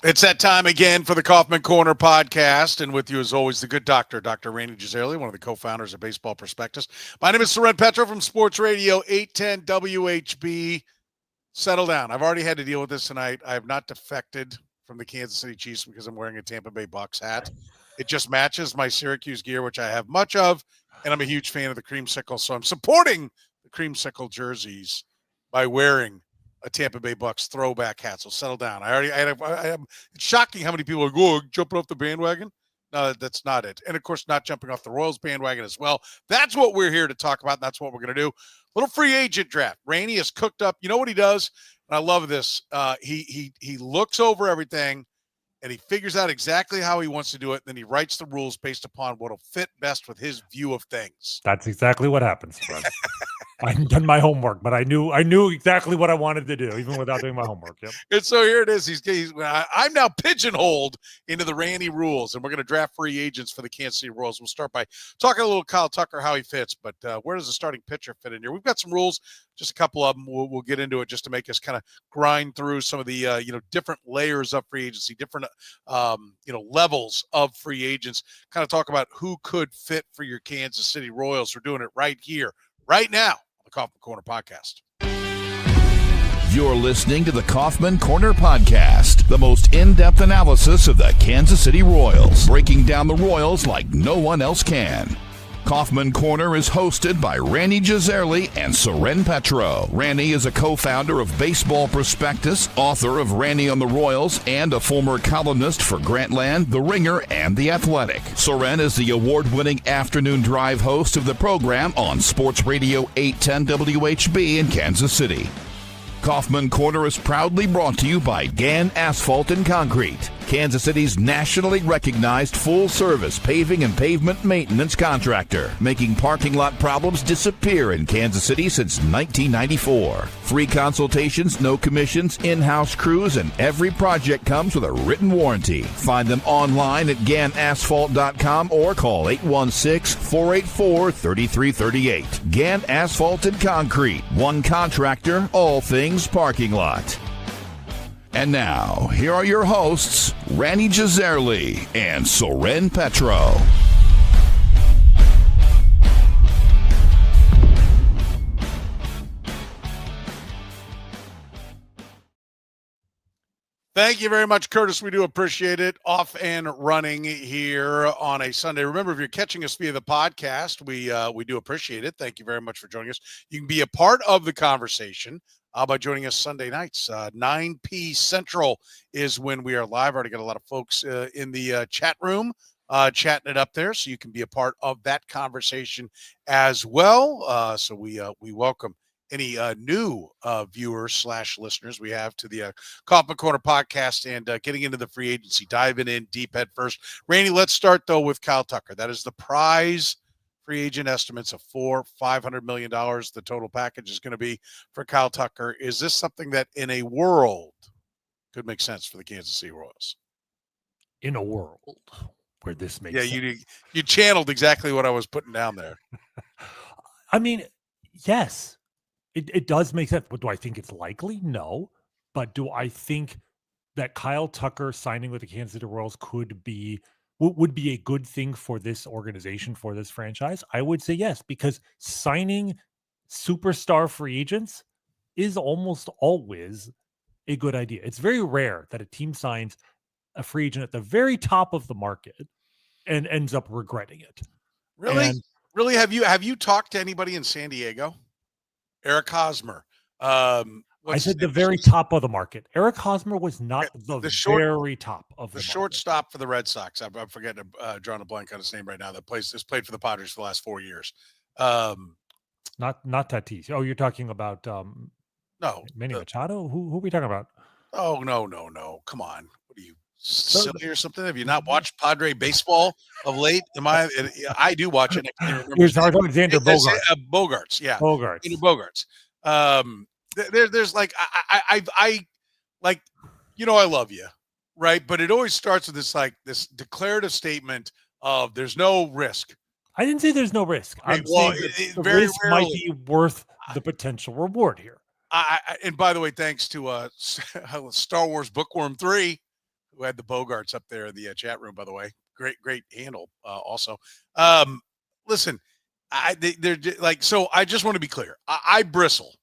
It's that time again for the Kaufman Corner podcast, and with you as always, the good doctor, Dr. Rany Jazayerli, one of the co-founders of Baseball Prospectus. My name is Soren Petro from Sports Radio 810 WHB. Settle down. I've already had to deal with this tonight. I have not defected from the Kansas City Chiefs because I'm wearing a Tampa Bay Bucks hat. It just matches my Syracuse gear, which I have much of, and I'm a huge fan of the creamsicle, so I'm supporting the creamsicle jerseys by wearing a Tampa Bay Bucks throwback hat. So settle down. It's shocking how many people are jumping off the bandwagon. No, that's not it. And of course, not jumping off the Royals bandwagon as well. That's what we're here to talk about. That's what we're going to do. Little free agent draft. Rany is cooked up. You know what he does? And I love this. He looks over everything and he figures out exactly how he wants to do it. Then he writes the rules based upon what will fit best with his view of things. That's exactly what happens, Fred. I hadn't done my homework, but I knew exactly what I wanted to do, even without doing my homework. Yep. And so here it is. I'm now pigeonholed into the Rany rules, and we're going to draft free agents for the Kansas City Royals. We'll start by talking a little Kyle Tucker, how he fits, but where does the starting pitcher fit in here? We've got some rules, just a couple of them. We'll get into it just to make us kind of grind through some of the different layers of free agency, different levels of free agents. Kind of talk about who could fit for your Kansas City Royals. We're doing it right here, right now. The Kaufman Corner Podcast. You're listening to the Kaufman Corner Podcast, the most in-depth analysis of the Kansas City Royals, breaking down the Royals like no one else can. Kaufman Corner is hosted by Rany Jazayerli and Soren Petro. Rany is a co-founder of Baseball Prospectus, author of Rany on the Royals, and a former columnist for Grantland, The Ringer, and The Athletic. Soren is the award-winning afternoon drive host of the program on Sports Radio 810 WHB in Kansas City. Kaufman Corner is proudly brought to you by Gann Asphalt and Concrete, Kansas City's nationally recognized full-service paving and pavement maintenance contractor, making parking lot problems disappear in Kansas City since 1994. Free consultations, no commissions, in-house crews, and every project comes with a written warranty. Find them online at GannAsphalt.com or call 816-484-3338. Gann Asphalt and Concrete, one contractor, all things parking lot. And now, here are your hosts, Rany Jazayerli and Soren Petro. Thank you very much, Curtis. We do appreciate it. Off and running here on a Sunday. Remember, if you're catching us via the podcast, we do appreciate it. Thank you very much for joining us. You can be a part of the conversation by joining us Sunday nights. 9 p. Central is when we are live. I already got a lot of folks in the chat room chatting it up there, so you can be a part of that conversation as well. So we welcome any new viewers / listeners we have to the Kaufman Corner podcast and getting into the free agency, diving in deep head first. Rany, let's start, though, with Kyle Tucker. That is the prize. Free agent estimates of $500 million. The total package is going to be for Kyle Tucker. Is this something that in a world could make sense for the Kansas City Royals? In a world where this makes sense. You channeled exactly what I was putting down there. I mean, yes, it does make sense. But do I think it's likely? No. But do I think that Kyle Tucker signing with the Kansas City Royals would be a good thing for this organization, for this franchise? I would say yes, because signing superstar free agents is almost always a good idea. It's very rare that a team signs a free agent at the very top of the market and ends up regretting it. Really? Really? Have you talked to anybody in San Diego? Eric Hosmer. I said the very top of the market. Eric Hosmer was not the very top of the market. Shortstop for the Red Sox. I'm forgetting drawing a blank on his name right now. That played for the Padres for the last 4 years. Not Tatis. Oh, you're talking about no, Manny Machado. Who are we talking about? Oh no! Come on. What are you, silly or something? Have you not watched Padre baseball of late? I do watch it. I can't remember. You're talking about Xander Bogaerts. Bogaerts, yeah. Bogaerts. Xander Bogaerts. There's like I love you, right? But it always starts with this declarative statement of there's no risk. I didn't say there's no risk. I'm saying the risk might be worth the potential reward here. And by the way, thanks to Star Wars Bookworm 3, who had the Bogarts up there in the chat room, by the way. Great handle also. Listen, they're like, so I just want to be clear. I bristle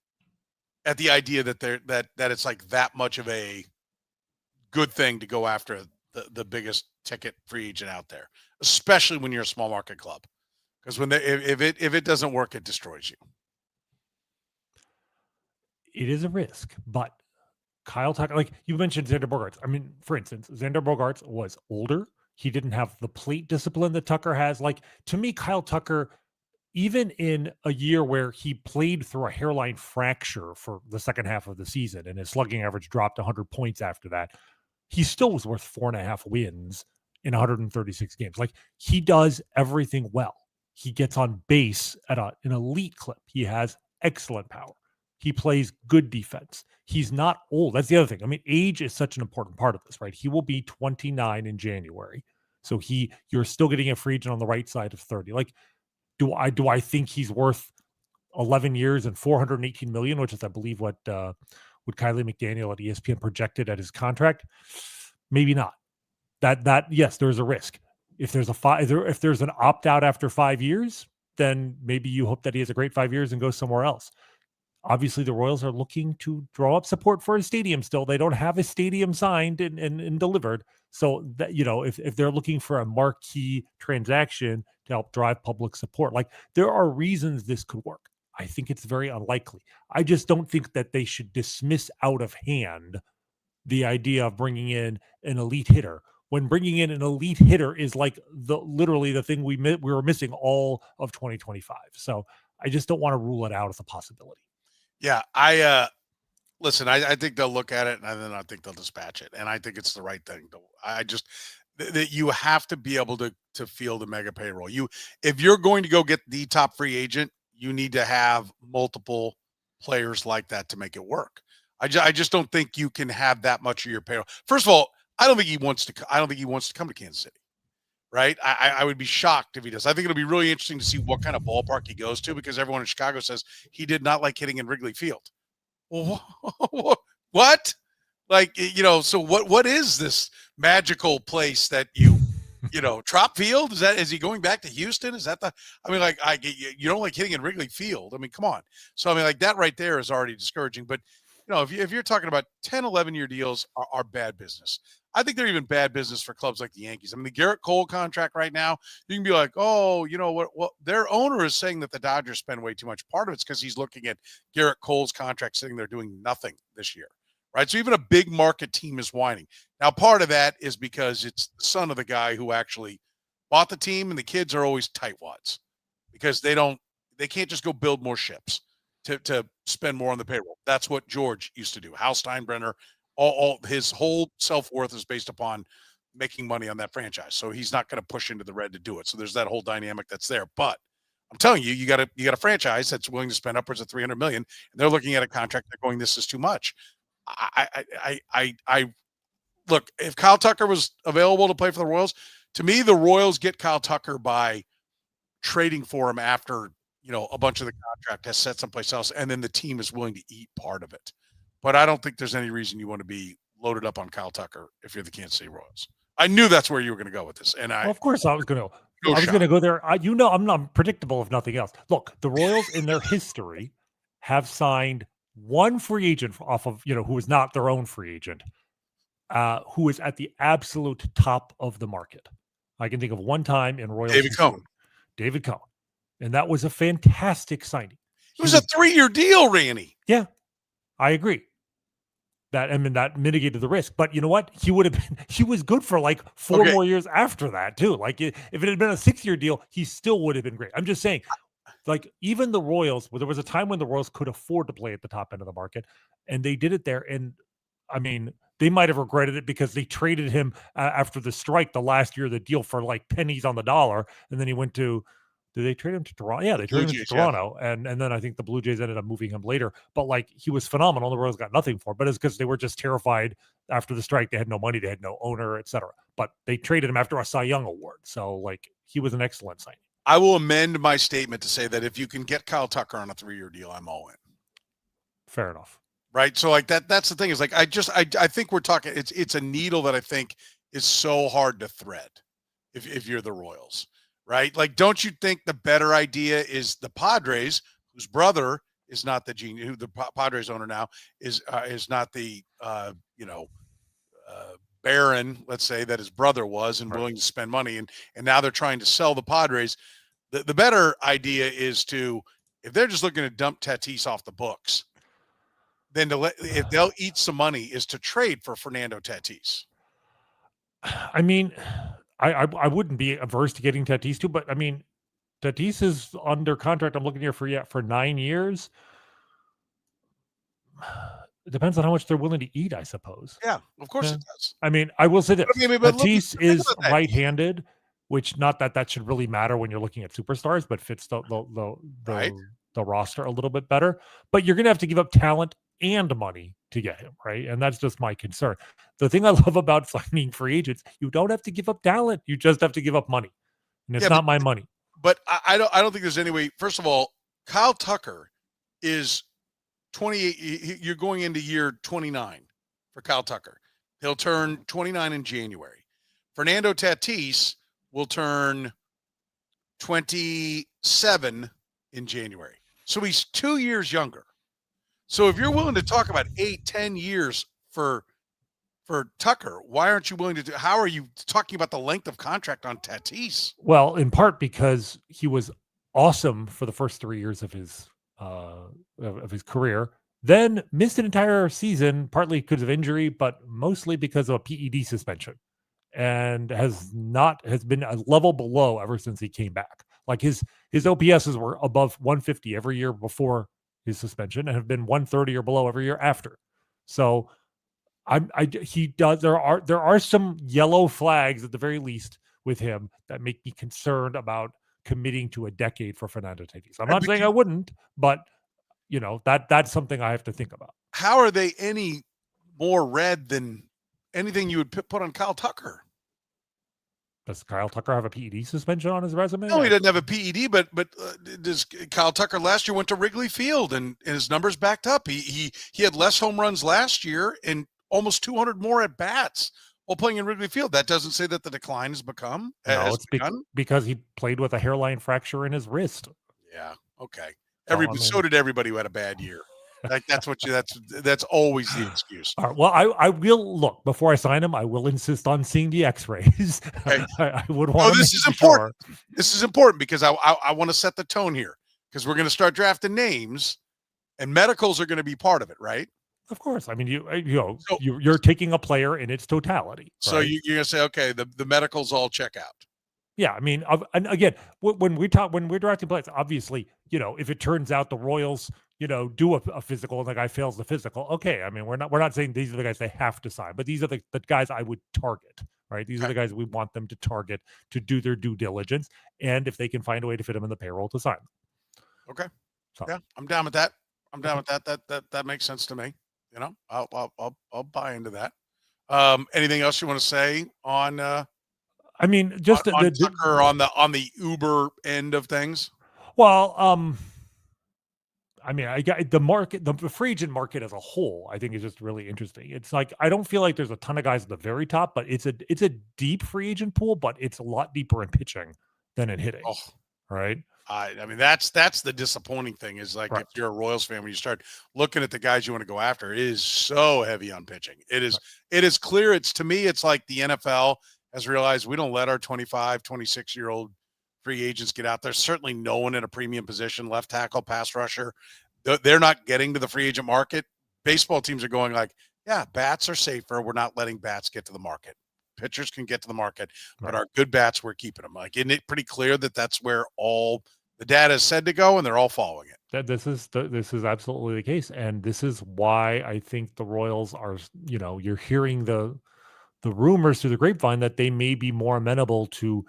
at the idea that that it's like that much of a good thing to go after the biggest ticket free agent out there, especially when you're a small market club. Because if it doesn't work, it destroys you. It is a risk, but Kyle Tucker, like you mentioned Xander Bogaerts. I mean, for instance, Xander Bogaerts was older. He didn't have the plate discipline that Tucker has. Like, to me, Kyle Tucker, even in a year where he played through a hairline fracture for the second half of the season and his slugging average dropped 100 points after that, he still was worth 4.5 wins in 136 games. Like, he does everything well. He gets on base at an elite clip. He has excellent power. He plays good defense. He's not old. That's the other thing. I mean, age is such an important part of this, right? He will be 29 in January. So you're still getting a free agent on the right side of 30. Like, do I think he's worth 11 years and 418 million, which is, I believe, what Kylie McDaniel at ESPN projected at his contract? Maybe not. That yes, there's a risk. If there's if there's an opt out after 5 years, then maybe you hope that he has a great 5 years and goes somewhere else. Obviously, the Royals are looking to draw up support for a stadium still. They don't have a stadium signed and delivered. So, that, if they're looking for a marquee transaction to help drive public support, like, there are reasons this could work. I think it's very unlikely. I just don't think that they should dismiss out of hand the idea of bringing in an elite hitter, when bringing in an elite hitter is like literally the thing we were missing all of 2025. So I just don't want to rule it out as a possibility. Yeah, listen, I think they'll look at it and then I think they'll dispatch it. And I think it's the right thing. That you have to be able to field a mega payroll. If you're going to go get the top free agent, you need to have multiple players like that to make it work. I just don't think you can have that much of your payroll. First of all, I don't think he wants to come to Kansas City. Right? I would be shocked if he does. I think it'll be really interesting to see what kind of ballpark he goes to, because everyone in Chicago says he did not like hitting in Wrigley Field. Well, what? Like, so what is this magical place that Trop Field? Is he going back to Houston? Is that you don't like hitting in Wrigley Field? I mean, come on. So, I mean, like, that right there is already discouraging. But, if you're talking about 10, 11-year deals are bad business. I think they're even bad business for clubs like the Yankees. I mean, the Garrett Cole contract right now, you can be like, oh, you know what? Well, their owner is saying that the Dodgers spend way too much. Part of it's because he's looking at Garrett Cole's contract sitting there doing nothing this year, right? So even a big market team is whining. Now, part of that is because it's the son of the guy who actually bought the team, and the kids are always tightwads because they can't just go build more ships to spend more on the payroll. That's what George used to do. Hal Steinbrenner, all his whole self-worth is based upon making money on that franchise. So he's not going to push into the red to do it. So there's that whole dynamic that's there. But I'm telling you, you got a franchise that's willing to spend upwards of $300 million, and they're looking at a contract. They're going, this is too much. I look, if Kyle Tucker was available to play for the Royals, to me, the Royals get Kyle Tucker by trading for him after, a bunch of the contract has set someplace else, and then the team is willing to eat part of it. But I don't think there's any reason you want to be loaded up on Kyle Tucker if you're the Kansas City Royals. I knew that's where you were going to go with this. And of course I was going to go there. I'm not predictable if nothing else. Look, the Royals in their history have signed one free agent off of, who is not their own free agent, who is at the absolute top of the market. I can think of one time in Royals. David Cohn. And that was a fantastic signing. It was a 3-year deal, Rany. Yeah, I agree. That mitigated the risk. But you know what? He was good for like 4 more years after that too. Like, if it had been a 6-year deal, he still would have been great. I'm just saying, like, even the Royals, there was a time when the Royals could afford to play at the top end of the market, and they did it there. And I mean, they might have regretted it because they traded him after the strike the last year of the deal for like pennies on the dollar. And then he went to, did they trade him to Toronto? Yeah, they traded him to Toronto. Yeah. And then I think the Blue Jays ended up moving him later. But like, he was phenomenal. The Royals got nothing for him, but it's because they were just terrified after the strike. They had no money, they had no owner, etc. But they traded him after a Cy Young award. So like, he was an excellent signing. I will amend my statement to say that if you can get Kyle Tucker on a 3-year deal, I'm all in. Fair enough. right? So like that's the thing is like I think we're talking it's a needle that I think is so hard to thread if you're the Royals, right? Like, don't you think the better idea is the Padres, whose brother is not the genius, who the Padres owner now is not the Baron, let's say, that his brother was and willing to spend money, and now they're trying to sell the Padres. The better idea is to, if they're just looking to dump Tatis off the books, then if they'll eat some money, is to trade for Fernando Tatis. I mean, I wouldn't be averse to getting Tatis too, but I mean, Tatis is under contract. I'm looking here for 9 years. It depends on how much they're willing to eat, I suppose. Yeah, of course it does. I mean, I will say this: but Tatis is right-handed, which not that should really matter when you're looking at superstars, but fits the roster a little bit better. But you're going to have to give up talent and money to get him, right? And that's just my concern. The thing I love about signing free agents, you don't have to give up talent; you just have to give up money, and it's not my money. But I don't think there's any way. First of all, Kyle Tucker is 28. You're going into year 29 for Kyle Tucker. He'll turn 29 in January. Fernando Tatis will turn 27 in January. So he's 2 years younger. So if you're willing to talk about 8-10 years for Tucker, why aren't you willing to do? How are you talking about the length of contract on Tatis? Well, in part because he was awesome for the first 3 years of his career, then missed an entire season, partly because of injury, but mostly because of a PED suspension, and has been a level below ever since he came back. Like his OPSs were above 150 every year before his suspension, and have been 130 or below every year after. So there are some yellow flags at the very least with him that make me concerned about committing to a decade for Fernando Tatis. I'm not saying I wouldn't, but that's something I have to think about. How are they any more red than anything you would put on Kyle Tucker? Does Kyle Tucker have a PED suspension on his resume? No, he doesn't have a PED, but does Kyle Tucker last year went to Wrigley Field and his numbers backed up. He had less home runs last year and almost 200 more at bats while playing in Wrigley Field. That doesn't say that the decline has begun. Because he played with a hairline fracture in his wrist. Yeah. Okay. So did everybody who had a bad year. Like that's always the excuse. All right, well, I will look before I sign him. I will insist on seeing the X-rays. Okay. I would want. Oh, this is important. Sure. This is important because I want to set the tone here because we're going to start drafting names, and medicals are going to be part of it, right? Of course. I mean, you're taking a player in its totality. So right? you're going to say, okay, the medicals all check out. Yeah, I mean, and again, when we're drafting players, obviously, if it turns out the Royals, do a physical and the guy fails the physical, okay. I mean, we're not saying these are the guys they have to sign, but these are the guys I would target, right? These are the guys we want them to target to do their due diligence, and if they can find a way to fit them in the payroll, to sign them. Okay. So. Yeah, I'm down with that. That makes sense to me. I'll buy into that. Anything else you want to say on? I mean, just on Tucker on the Uber end of things. Well, I mean, I got the market, the free agent market as a whole, I think is just really interesting. It's like, I don't feel like there's a ton of guys at the very top, but it's a deep free agent pool, but it's a lot deeper in pitching than in hitting. Oh, right. I mean, that's the disappointing thing is like, if you're a Royals fan, when you start looking at the guys you want to go after, it is so heavy on pitching. It is clear. To me, it's like the NFL has realized we don't let our 25, 26-year-old free agents get out there. Certainly no one in a premium position, left tackle, pass rusher. They're not getting to the free agent market. Baseball teams are going like, yeah, bats are safer. We're not letting bats get to the market. Pitchers can get to the market, but our good bats, we're keeping them. Like, isn't it pretty clear that that's where all the data is said to go, and they're all following it? This is absolutely the case, and this is why I think the Royals are. You're hearing the rumors through the grapevine that they may be more amenable to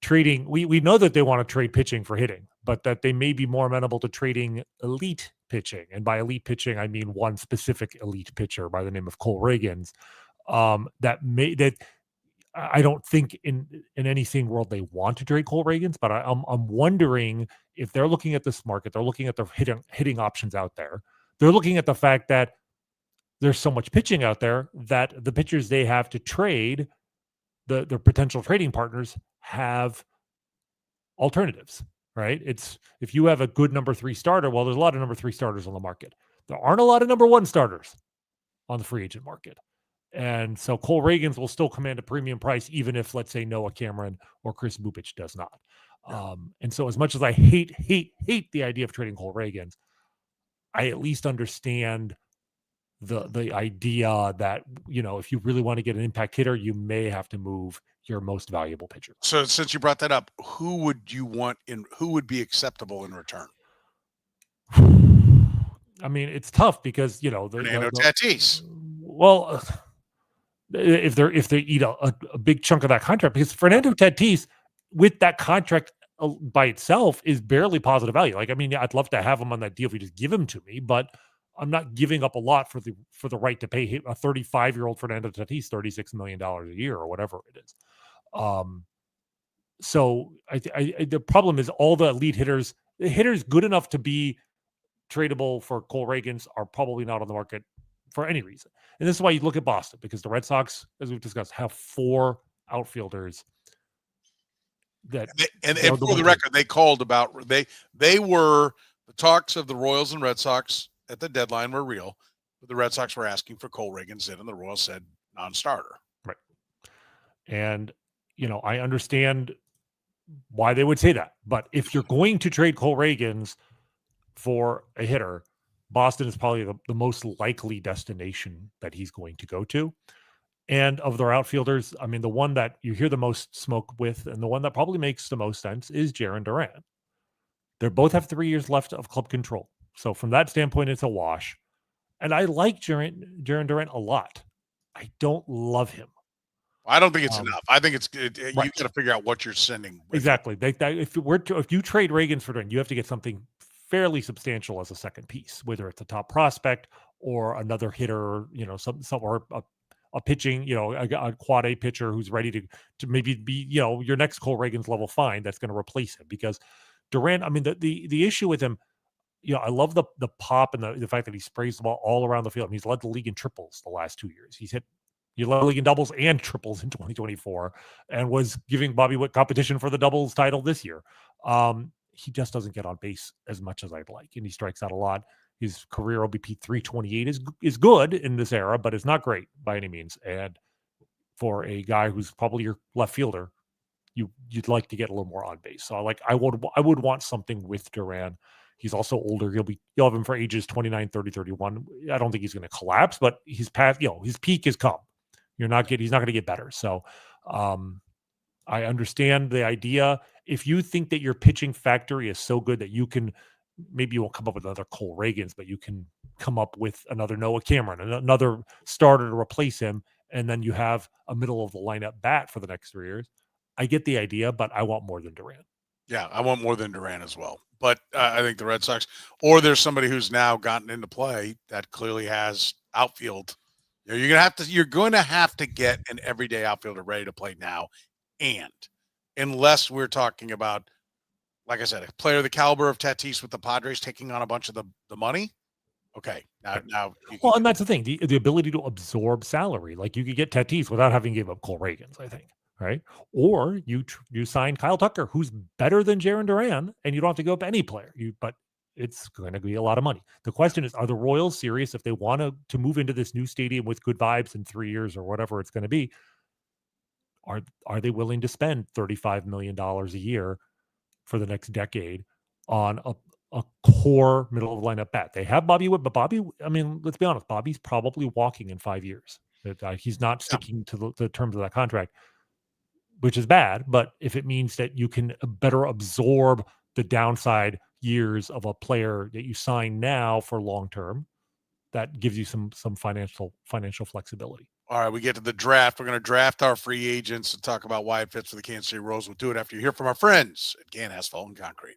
trading. We know that they want to trade pitching for hitting, but that they may be more amenable to trading elite pitching. And by elite pitching, I mean one specific elite pitcher by the name of Cole Reagans. That I don't think in any sane world they want to trade Cole Reagans, but I'm wondering if they're looking at this market, they're looking at the hitting options out there. They're looking at the fact that there's so much pitching out there that the pitchers they have to trade, their potential trading partners have alternatives, right? It's if you have a good number 3 starter, well, there's a lot of number 3 starters on the market. There aren't a lot of number 1 starters on the free agent market. And so Cole Reagans will still command a premium price, even if, let's say, Noah Cameron or Chris Bubich does not. Yeah. And so as much as I hate the idea of trading Cole Reagans, I at least understand the idea that, if you really want to get an impact hitter, you may have to move your most valuable pitcher. So since you brought that up, who would you want who would be acceptable in return? I mean, it's tough because, Fernando Tatis. Well, if they eat a big chunk of that contract, because Fernando Tatis with that contract by itself is barely positive value. Like, I mean, I'd love to have him on that deal if you just give him to me, but I'm not giving up a lot for the right to pay a 35-year-old Fernando Tatis $36 million a year or whatever it is. So the problem is all the elite hitters good enough to be tradable for Cole Reagans are probably not on the market for any reason. And this is why you look at Boston, because the Red Sox, as we've discussed, have 4 outfielders that and for the record, they called about they were the talks of the Royals and Red Sox at the deadline were real, but the Red Sox were asking for Cole Reagans in, and the Royals said non-starter. Right. And I understand why they would say that, but if you're going to trade Cole Reagans for a hitter, Boston is probably the most likely destination that he's going to go to. And of their outfielders, I mean, the one that you hear the most smoke with and the one that probably makes the most sense is Jarren Duran. They both have 3 years left of club control. So from that standpoint, it's a wash. And I like Jarren Duran a lot. I don't love him. I don't think it's enough. I think right. You got to figure out what you're sending. Exactly. If you trade Reagans for Duran, you have to get something fairly substantial as a second piece, whether it's a top prospect or another hitter, or a pitching, a quad A pitcher who's ready to maybe be, your next Cole Reagans level fine that's going to replace him. Because Duran, I mean, the issue with him, I love the pop and the fact that he sprays the ball all around the field. I mean, he's led the league in triples the last 2 years. He led the league in doubles and triples in 2024 and was giving Bobby Witt competition for the doubles title this year. He just doesn't get on base as much as I'd like, and he strikes out a lot. His career OBP 328 is good in this era, but it's not great by any means. And for a guy who's probably your left fielder, you'd like to get a little more on base. So I would want something with Duran. He's also older. You'll have him for ages 29, 30, 31. I don't think he's going to collapse, but his peak has come. He's not going to get better. So I understand the idea. If you think that your pitching factory is so good that maybe you won't come up with another Cole Reagans, but you can come up with another Noah Cameron, another starter to replace him, and then you have a middle of the lineup bat for the next 3 years. I get the idea, but I want more than Duran. Yeah, I want more than Duran as well. But I think the Red Sox, or there's somebody who's now gotten into play that clearly has outfield. You're going to have to get an everyday outfielder ready to play now, and unless we're talking about, like I said, a player the caliber of Tatis with the Padres taking on a bunch of the money. Okay, now. And that's the thing, the ability to absorb salary. Like you could get Tatis without having to give up Cole Reagans, I think, right? Or you sign Kyle Tucker, who's better than Jarren Duran, and you don't have to go up any player. But it's going to be a lot of money. The question is, are the Royals serious if they want to move into this new stadium with good vibes in 3 years or whatever it's going to be? Are they willing to spend $35 million a year for the next decade on a core middle of the lineup bat? They have Bobby Witt, but Bobby, I mean, let's be honest, Bobby's probably walking in 5 years. He's not sticking to the terms of that contract, which is bad. But if it means that you can better absorb the downside years of a player that you sign now for long term, that gives you some financial flexibility. All right, we get to the draft. We're going to draft our free agents and talk about why it fits for the Kansas City Royals. We'll do it after you hear from our friends at Gann Asphalt and Concrete.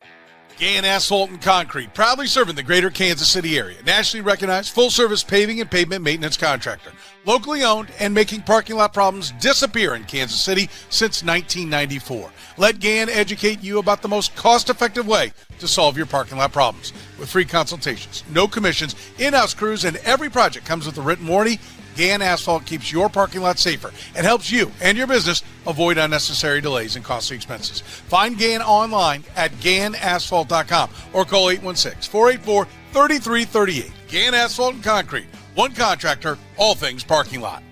Gann Asphalt and Concrete, proudly serving the greater Kansas City area. Nationally recognized full-service paving and pavement maintenance contractor. Locally owned and making parking lot problems disappear in Kansas City since 1994. Let Gann educate you about the most cost-effective way to solve your parking lot problems. With free consultations, no commissions, in-house crews, and every project comes with a written warranty, Gann Asphalt keeps your parking lot safer and helps you and your business avoid unnecessary delays and costly expenses. Find Gann online at GannAsphalt.com or call 816-484-3338. Gann Asphalt and Concrete. One contractor, all things parking lot.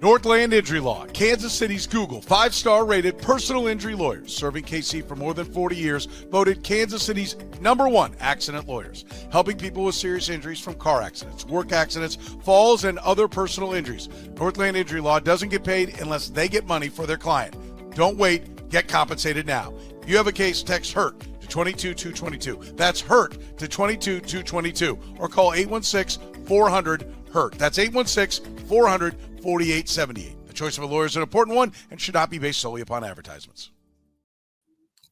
Northland Injury Law, Kansas City's Google 5-star rated personal injury lawyers, serving KC for more than 40 years, voted Kansas City's #1 accident lawyers, helping people with serious injuries from car accidents, work accidents, falls, and other personal injuries. Northland Injury Law doesn't get paid unless they get money for their client. Don't wait, get compensated now. If you have a case, text HURT to 22222. That's HURT to 22222 or call 816-400-HURT. That's 816-400-4878. The choice of a lawyer is an important one and should not be based solely upon advertisements.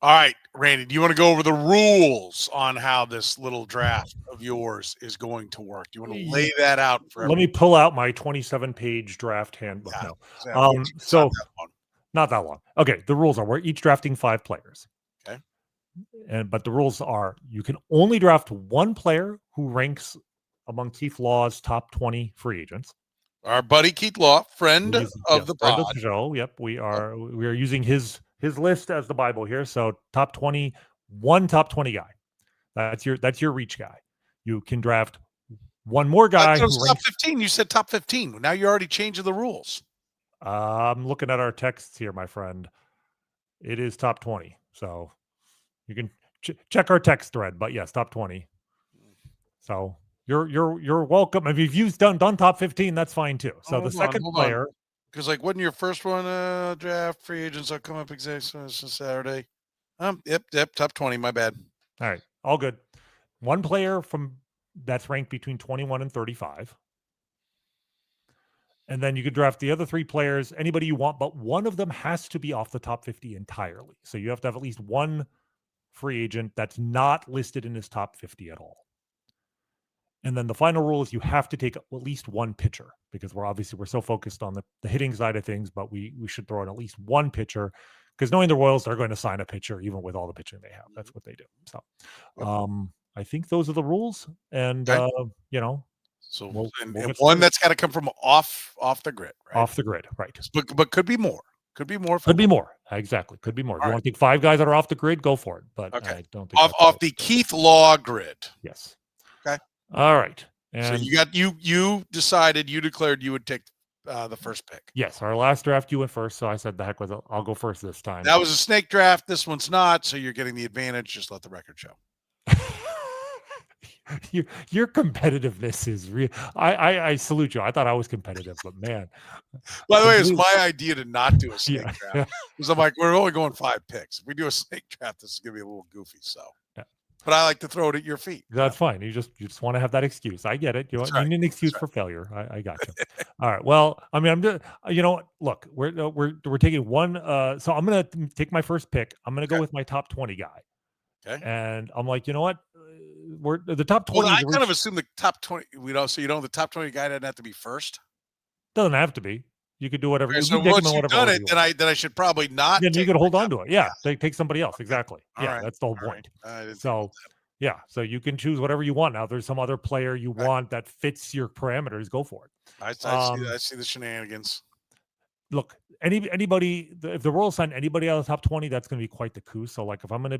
All right, Randy, do you want to go over the rules on how this little draft of yours is going to work? Do you want to lay that out for everyone? Let me pull out my 27-page draft handbook. Yeah, No. so Not that long. Okay, the rules are we're each drafting 5 players. Okay. But the rules are you can only draft one player who ranks among Keith Law's top 20 free agents. our buddy Keith Law, friend of the friend pod. of the show. Yep, we are using his list as the Bible here. So top 20, one top 20 guy. That's your reach guy. You can draft one more guy. It was top 15. You said top 15. Now you're already changing the rules. I'm looking at our texts here, my friend. It is top 20. So you can check our text thread, but yes, top 20. So you're welcome. I mean, if you've done top 15, that's fine too. So the second player, because like wasn't your first one draft free agents will come up exactly Saturday? Yep, top 20. My bad. All right, all good. One player from that's ranked between 21 and 35. And then you could draft the other 3 players, anybody you want, but one of them has to be off the top 50 entirely. So you have to have at least one free agent that's not listed in his top 50 at all. And then the final rule is you have to take at least one pitcher because we're so focused on the hitting side of things, but we should throw in at least one pitcher because knowing the Royals, they're going to sign a pitcher even with all the pitching they have. That's what they do. So I think those are the rules. And, So we'll one that's got to come from off the grid, right? Off the grid, right. But could be more. Could be more. Could be more. Exactly. Could be more. If you want to take 5 guys that are off the grid, go for it. But okay. I don't think off the Keith Law grid. Yes. Okay. All right. And so you declared you would take the first pick. Yes. Our last draft, you went first. So I said, the heck with it. I'll go first this time. That was a snake draft. This one's not. So you're getting the advantage. Just let the record show. Your competitiveness is real. I salute you. I thought I was competitive, but man. By the way, it's my idea to not do a snake draft. Because I'm like, we're only going 5 picks. If we do a snake draft, this is gonna be a little goofy. So but I like to throw it at your feet. That's fine. You just want to have that excuse. I get it. You need an excuse for failure. I got you. All right. Well, I mean, I'm just, look, we're taking one. So I'm going to take my first pick. I'm going to go with my top 20 guy. Okay. And I'm like, you know what? We're the top 20. Well, I kind of assume the top 20. So the top 20 guy doesn't have to be first. Doesn't have to be. You could do whatever. Okay, so once you've done it, then I should probably not. Then you could hold on to it. Yeah, take somebody else. Exactly. Yeah, right. That's the whole point. Right. So you can choose whatever you want. Now, if there's some other player you want that fits your parameters, go for it. I see the shenanigans. Look, anybody, if the Royals sign anybody out of the top 20, that's going to be quite the coup. So, like, if I'm gonna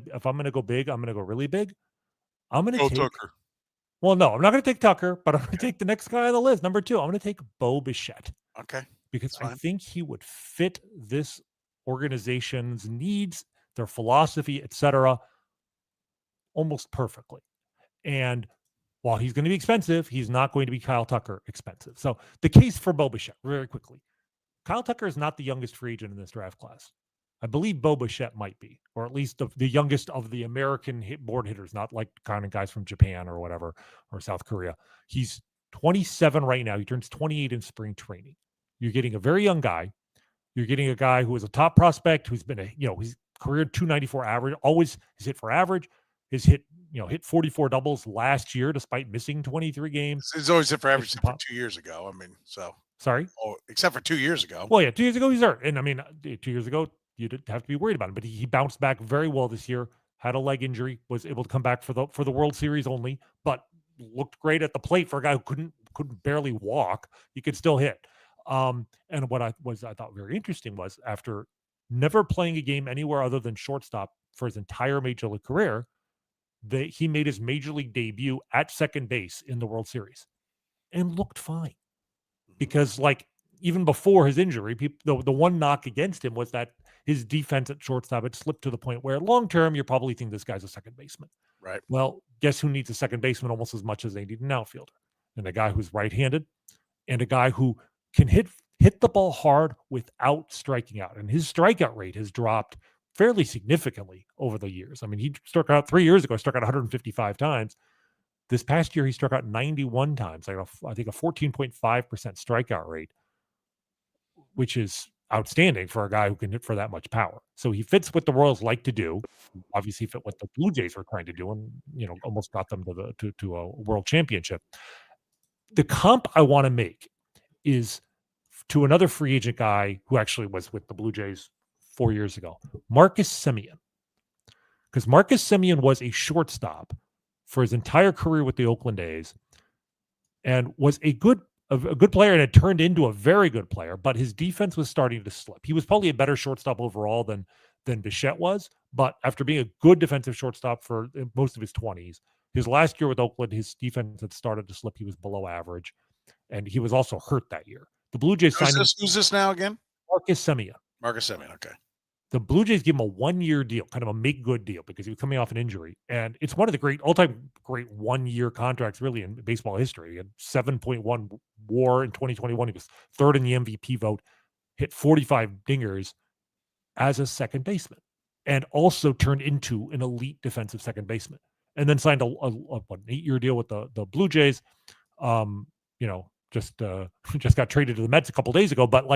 go big, I'm gonna go really big. I'm gonna take Tucker. Well, no, I'm not gonna take Tucker, but I'm gonna take the next guy on the list, number 2. I'm gonna take Bo Bichette. Okay. Because I think he would fit this organization's needs, their philosophy, etc., almost perfectly. And while he's going to be expensive, he's not going to be Kyle Tucker expensive. So the case for Bo Bichette, very quickly. Kyle Tucker is not the youngest free agent in this draft class. I believe Bo Bichette might be, or at least the youngest of the American board hitters, not like kind of guys from Japan or whatever, or South Korea. He's 27 right now. He turns 28 in spring training. You're getting a very young guy. You're getting a guy who is a top prospect, who's been his career 294 average, always has hit for average, has hit 44 doubles last year despite missing 23 games. He's always hit for average except for 2 years ago. I mean, so sorry. Oh, except for 2 years ago. Well, yeah, 2 years ago he's hurt, and I mean, 2 years ago you didn't have to be worried about him, but he bounced back very well this year. Had a leg injury, was able to come back for the World Series only, but looked great at the plate for a guy who couldn't barely walk. He could still hit. And what I thought very interesting was, after never playing a game anywhere other than shortstop for his entire major league career, that he made his major league debut at second base in the World Series and looked fine. Because even before his injury, the one knock against him was that his defense at shortstop had slipped to the point where long term you're probably thinking this guy's a second baseman. Right. Well, guess who needs a second baseman almost as much as they need an outfielder? And a guy who's right-handed and a guy who can hit the ball hard without striking out. And his strikeout rate has dropped fairly significantly over the years. I mean, he struck out 3 years ago, struck out 155 times. This past year, he struck out 91 times, I think a 14.5% strikeout rate, which is outstanding for a guy who can hit for that much power. So he fits what the Royals like to do. Obviously, fit what the Blue Jays were trying to do, and almost got them to a world championship. The comp I want to make is to another free agent guy who actually was with the Blue Jays 4 years ago, Marcus Semien. Because Marcus Semien was a shortstop for his entire career with the Oakland A's and was a good player and had turned into a very good player, but his defense was starting to slip. He was probably a better shortstop overall than Bichette was, but after being a good defensive shortstop for most of his 20s, his last year with Oakland, his defense had started to slip. He was below average, and he was also hurt that year. The Blue Jays signed him. Who's this now again? Marcus Semien. Marcus Semien, okay. The Blue Jays gave him a 1-year deal, kind of a make-good deal, because he was coming off an injury. And it's one of the all-time great 1-year contracts, really, in baseball history. He had 7.1 WAR in 2021. He was third in the MVP vote, hit 45 dingers as a second baseman, and also turned into an elite defensive second baseman. And then signed an 8-year deal with the Blue Jays. Just got traded to the Mets a couple days ago, but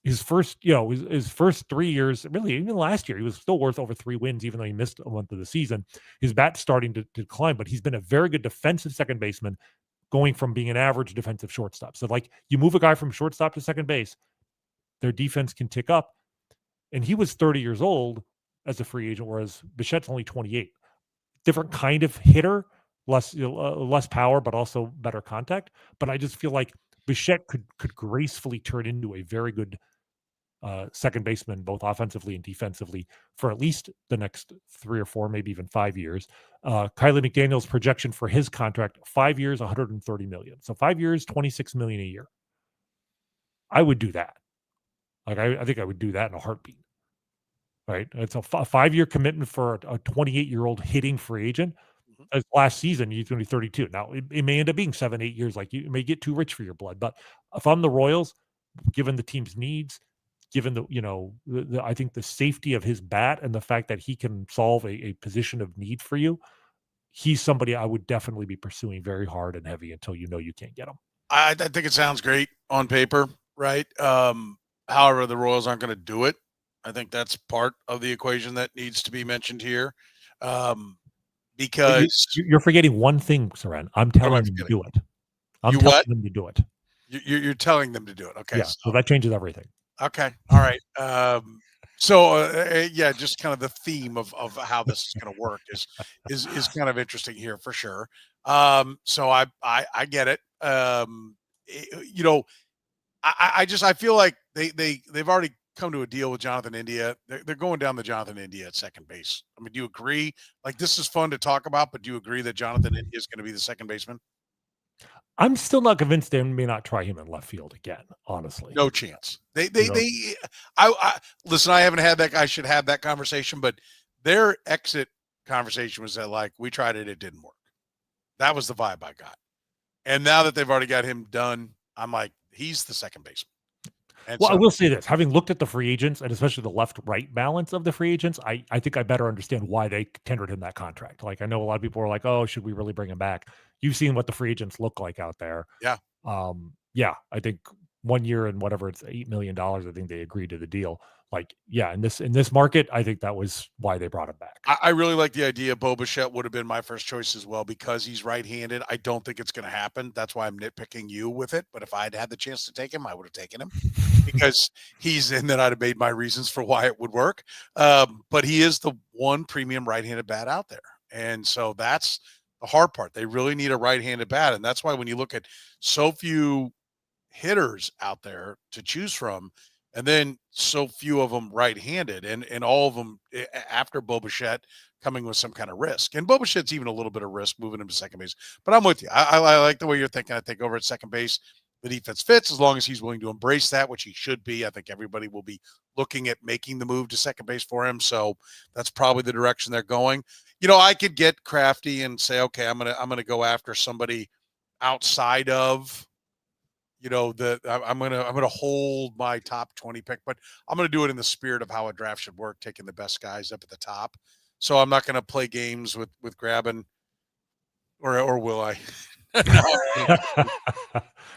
his first 3 years, really, even last year, he was still worth over 3 wins, even though he missed a month of the season. His bat's starting to decline, but he's been a very good defensive second baseman, going from being an average defensive shortstop. So, you move a guy from shortstop to second base, their defense can tick up. And he was 30 years old as a free agent, whereas Bichette's only 28. Different kind of hitter, less power, but also better contact. But I just feel like Bichette could gracefully turn into a very good second baseman, both offensively and defensively, for at least the next 3 or 4, maybe even 5 years. Kylie McDaniel's projection for his contract, 5 years, $130 million. So 5 years, $26 million a year. I would do that. I think I would do that in a heartbeat. Right? It's a 5-year commitment for a 28-year-old hitting free agent. As last season, he's going to be 32. Now, it may end up being 7-8 years. You may get too rich for your blood. But if I'm the Royals, given the team's needs, given I think the safety of his bat and the fact that he can solve a position of need for you, he's somebody I would definitely be pursuing very hard and heavy until you can't get him. I think it sounds great on paper, right? However, the Royals aren't going to do it. I think that's part of the equation that needs to be mentioned here. Because you're forgetting one thing, Soren. I'm telling them to do it. I'm telling them to do it. You're telling them to do it. Okay. Yeah, so that changes everything. Okay. All right. Just kind of the theme of how this is going to work is kind of interesting here for sure. So I get it. I feel like they've already come to a deal with Jonathan India. They're going down the Jonathan India at second base. I mean, do you agree? This is fun to talk about, but do you agree that Jonathan India is going to be the second baseman? I'm still not convinced they may not try him in left field again, honestly. No chance. Listen, I haven't had that. I should have that conversation, but their exit conversation was that we tried it didn't work. That was the vibe I got. And now that they've already got him done, I'm like, he's the second baseman. And Well, I so, will say this, having looked at the free agents and especially the left-right balance of the free agents, I think I better understand why they tendered him that contract. Like, I know a lot of people are like, "Oh, should we really bring him back?" You've seen what the free agents look like out there. yeah. Yeah, I think 1 year and whatever it's $8 million, I think they agreed to the deal. Like, yeah, in this market, I think that was why they brought him back. I really like the idea. Bo Bichette would have been my first choice as well because he's right-handed. I don't think it's going to happen. That's why I'm nitpicking you with it. But if I'd had the chance to take him, I would have taken him because and then I'd have made my reasons for why it would work. But he is the one premium right-handed bat out there. And so that's the hard part. They really need a right-handed bat. And that's why when you look at so few hitters out there to choose from, and then so few of them right-handed, and all of them after Bo Bichette coming with some kind of risk. And Bo Bichette's even a little bit of risk moving him to second base. But I'm with you. I like the way you're thinking. I think over at second base, the defense fits as long as he's willing to embrace that, which he should be. I think everybody will be looking at making the move to second base for him. So that's probably the direction they're going. I could get crafty and say, okay, I'm gonna go after somebody outside of I'm gonna hold my top 20 pick, but I'm gonna do it in the spirit of how a draft should work, taking the best guys up at the top. So I'm not gonna play games with grabbing, or will I?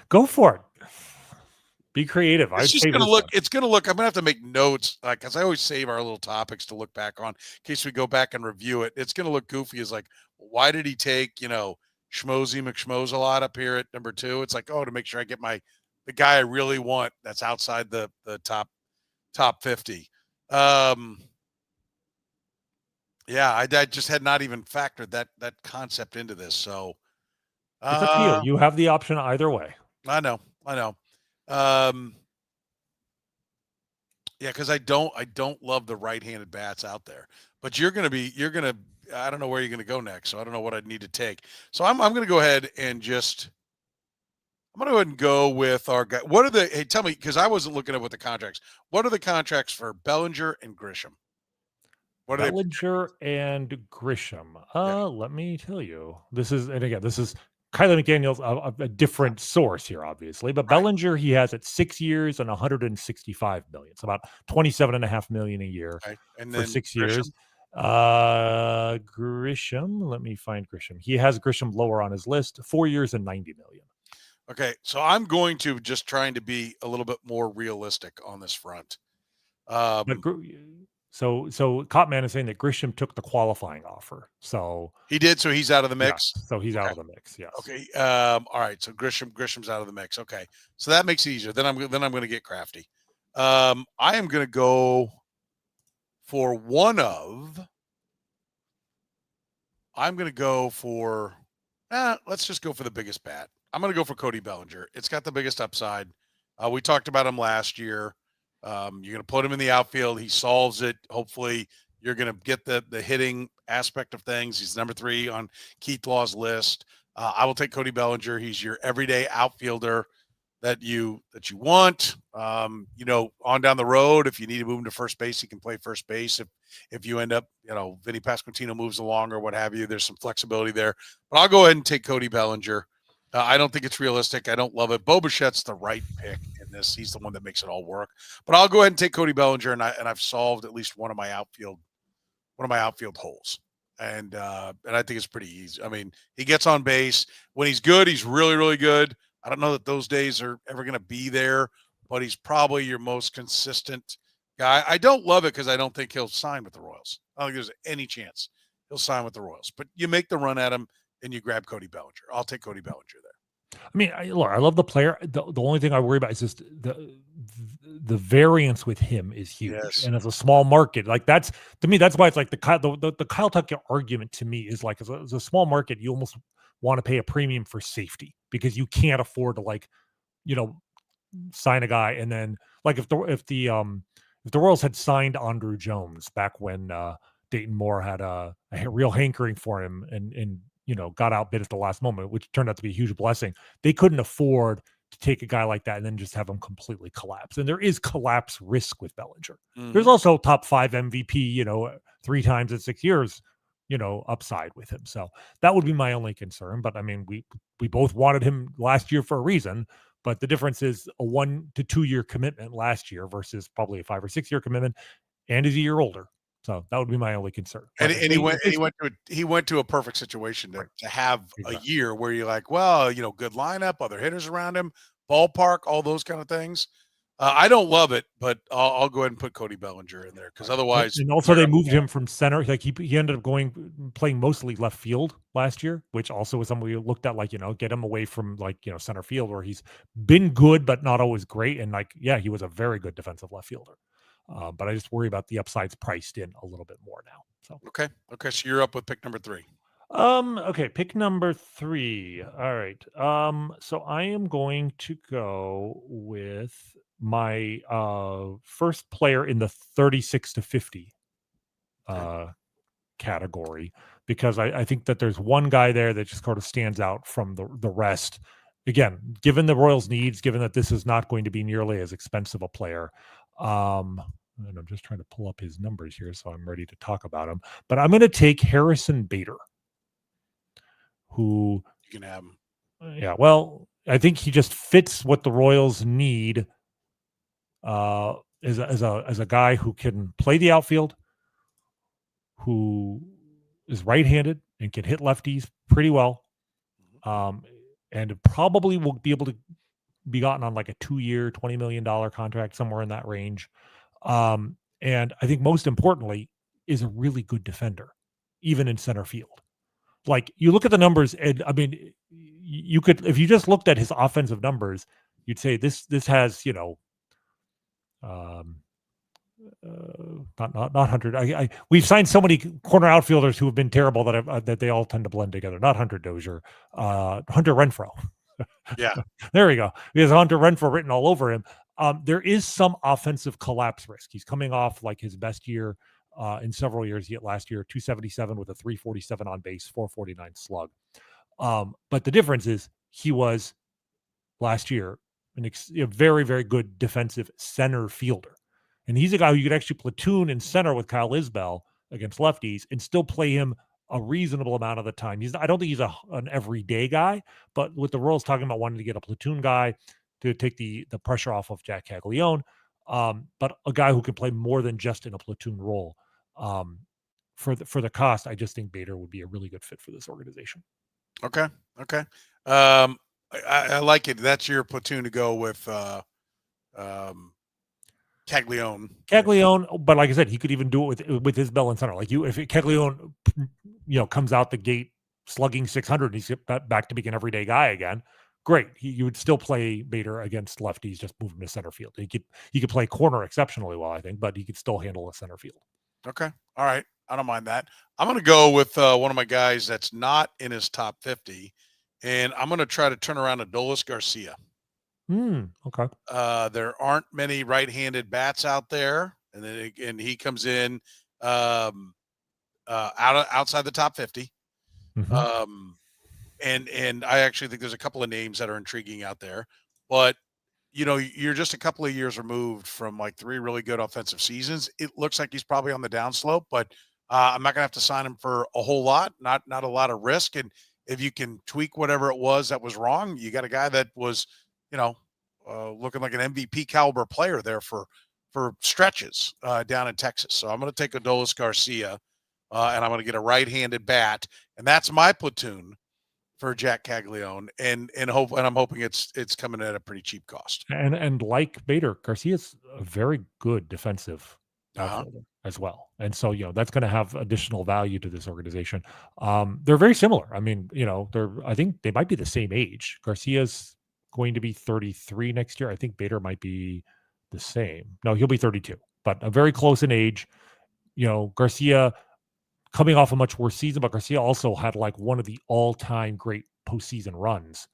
Go for it. Be creative. It's just gonna look. It's gonna look. I'm gonna have to make notes because I always save our little topics to look back on in case we go back and review it. It's gonna look goofy as like, why did he take Schmozy McSchmoz a lot up here at number 2? It's like, to make sure I get the guy I really want that's outside the top 50. Yeah, I just had not even factored that concept into this. So it's up to you. You have the option either way. I know. Yeah, because I don't love the right-handed bats out there. But you're gonna I don't know where you're gonna go next, so I don't know what I'd need to take. So I'm gonna go ahead and go with our guy. Hey, tell me, because I wasn't looking at what the contracts. What are the contracts for Bellinger and Grisham? What are Bellinger and Grisham. Yeah. Let me tell you. This is Kylie McDaniel's a different source here, obviously. But Bellinger, he has it 6 years and $165 million. It's about $27.5 million a year and for then 6 Grisham? years. Grisham, let me find Grisham. He has Grisham lower on his list, 4 years and $90 million. Okay, so I'm going to just trying to be a little bit more realistic on this front. So Copman is saying that Grisham took the qualifying offer. So he did. So he's out of the mix. Yeah, so he's out of the mix. Yes. Okay. All right. So Grisham's out of the mix. Okay. So that makes it easier. Then I'm going to get crafty. I am going to go for let's just go for the biggest bat. I'm going to go for Cody Bellinger. It's got the biggest upside. We talked about him last year. You're going to put him in the outfield. He solves it. Hopefully you're going to get the hitting aspect of things. He's number 3 on Keith Law's list. I will take Cody Bellinger. He's your everyday outfielder that you want. On down the road, if you need to move him to first base, he can play first base. If you end up, Vinny Pasquantino moves along or what have you, there's some flexibility there. But I'll go ahead and take Cody Bellinger. I don't think it's realistic. I don't love it. Bo Bichette's the right pick in this. He's the one that makes it all work. But I'll go ahead and take Cody Bellinger, and I've solved at least one of my outfield holes. And I think it's pretty easy. I mean, he gets on base. When he's good, he's really, really good. I don't know that those days are ever going to be there, but he's probably your most consistent guy. I don't love it because I don't think he'll sign with the Royals. I don't think there's any chance he'll sign with the Royals. But you make the run at him, and you grab Cody Bellinger. I'll take Cody Bellinger there. I mean, I love the player. The only thing I worry about is just the variance with him is huge, and as a small market, like that's to me, that's why it's like the Kyle Tucker argument to me is like as a small market, you almost want to pay a premium for safety because you can't afford to sign a guy and then like if the Royals had signed Andrew Jones back when Dayton Moore had a real hankering for him and got outbid at the last moment, which turned out to be a huge blessing. They couldn't afford to take a guy like that and then just have him completely collapse. And there is collapse risk with Bellinger. Mm-hmm. There's also top 5 MVP, 3 times in 6 years, upside with him. So that would be my only concern. But I mean, we both wanted him last year for a reason, But the difference is a 1 to 2 year commitment last year versus probably a 5 or 6 year commitment, and is a year older. So that would be my only concern. And, But and he went to a perfect situation to have a Exactly. year where you're like, well, good lineup, other hitters around him, ballpark, all those kind of things. I don't love it, but I'll go ahead and put Cody Bellinger in there because otherwise, and also they moved him from center. Like he ended up playing mostly left field last year, which also was something we looked at, like, get him away from center field, where he's been good but not always great. And he was a very good defensive left fielder. But I just worry about the upsides priced in a little bit more now. So okay, so you're up with pick number 3. Okay, pick number 3. All right. So I am going to go with my first player in the 36 to 50 category, because I think that there's one guy there that just sort of stands out from the rest. Again, given the Royals' needs, given that this is not going to be nearly as expensive a player. And I'm just trying to pull up his numbers here so I'm ready to talk about him. But I'm going to take Harrison Bader, who You can have him. Yeah, well, I think he just fits what the Royals need as a guy who can play the outfield, who is right-handed and can hit lefties pretty well, and probably will be able to be gotten on like a 2-year, $20 million contract, somewhere in that range. And I think most importantly is a really good defender, even in center field. Like, you look at the numbers, and I mean, you could, if you just looked at his offensive numbers, you'd say this has, not 100. We've signed so many corner outfielders who have been terrible that they all tend to blend together. Not Hunter Dozier, Hunter Renfroe. Yeah, there we go. He has Hunter Renfroe written all over him. There is some offensive collapse risk. He's coming off like his best year in several years. He hit last year 277 with a 347 on base, 449 slug. But the difference is he was last year a very, very good defensive center fielder. And he's a guy who you could actually platoon in center with Kyle Isbell against lefties and still play him a reasonable amount of the time. I don't think he's an everyday guy, but with the Royals talking about wanting to get a platoon guy to take the pressure off of Jack Caglione, but a guy who can play more than just in a platoon role. For the cost, I just think Bader would be a really good fit for this organization. Okay. I like it. That's your platoon to go with Caglione. Caglione, but like I said, he could even do it with his bell in center. Like if Caglione, comes out the gate slugging 600 and he's back to being an everyday guy again, great. You would still play Bader against lefties, just move him to center field. He could play corner exceptionally well, I think, but he could still handle a center field. Okay. All right. I don't mind that. I'm going to go with one of my guys that's not in his top 50, and I'm going to try to turn around Adolis Garcia. Okay. There aren't many right-handed bats out there, and he comes in outside the top 50. Mm-hmm. And I actually think there's a couple of names that are intriguing out there, but you're just a couple of years removed from like 3 really good offensive seasons. It looks like he's probably on the downslope, but I'm not gonna have to sign him for a whole lot, not a lot of risk. And if you can tweak whatever it was that was wrong, you got a guy that was, looking like an MVP caliber player there for stretches down in Texas. So I'm going to take Adolis Garcia, and I'm going to get a right-handed bat, and that's my platoon for Jack Caglione, and I'm hoping it's coming at a pretty cheap cost. And like Bader, Garcia's a very good defensive outfielder as well, and so that's going to have additional value to this organization. They're very similar. I mean, I think they might be the same age. Garcia's going to be 33 next year. I think Bader might be the same. No, he'll be 32, but very close in age. Garcia coming off a much worse season, but Garcia also had like one of the all-time great postseason runs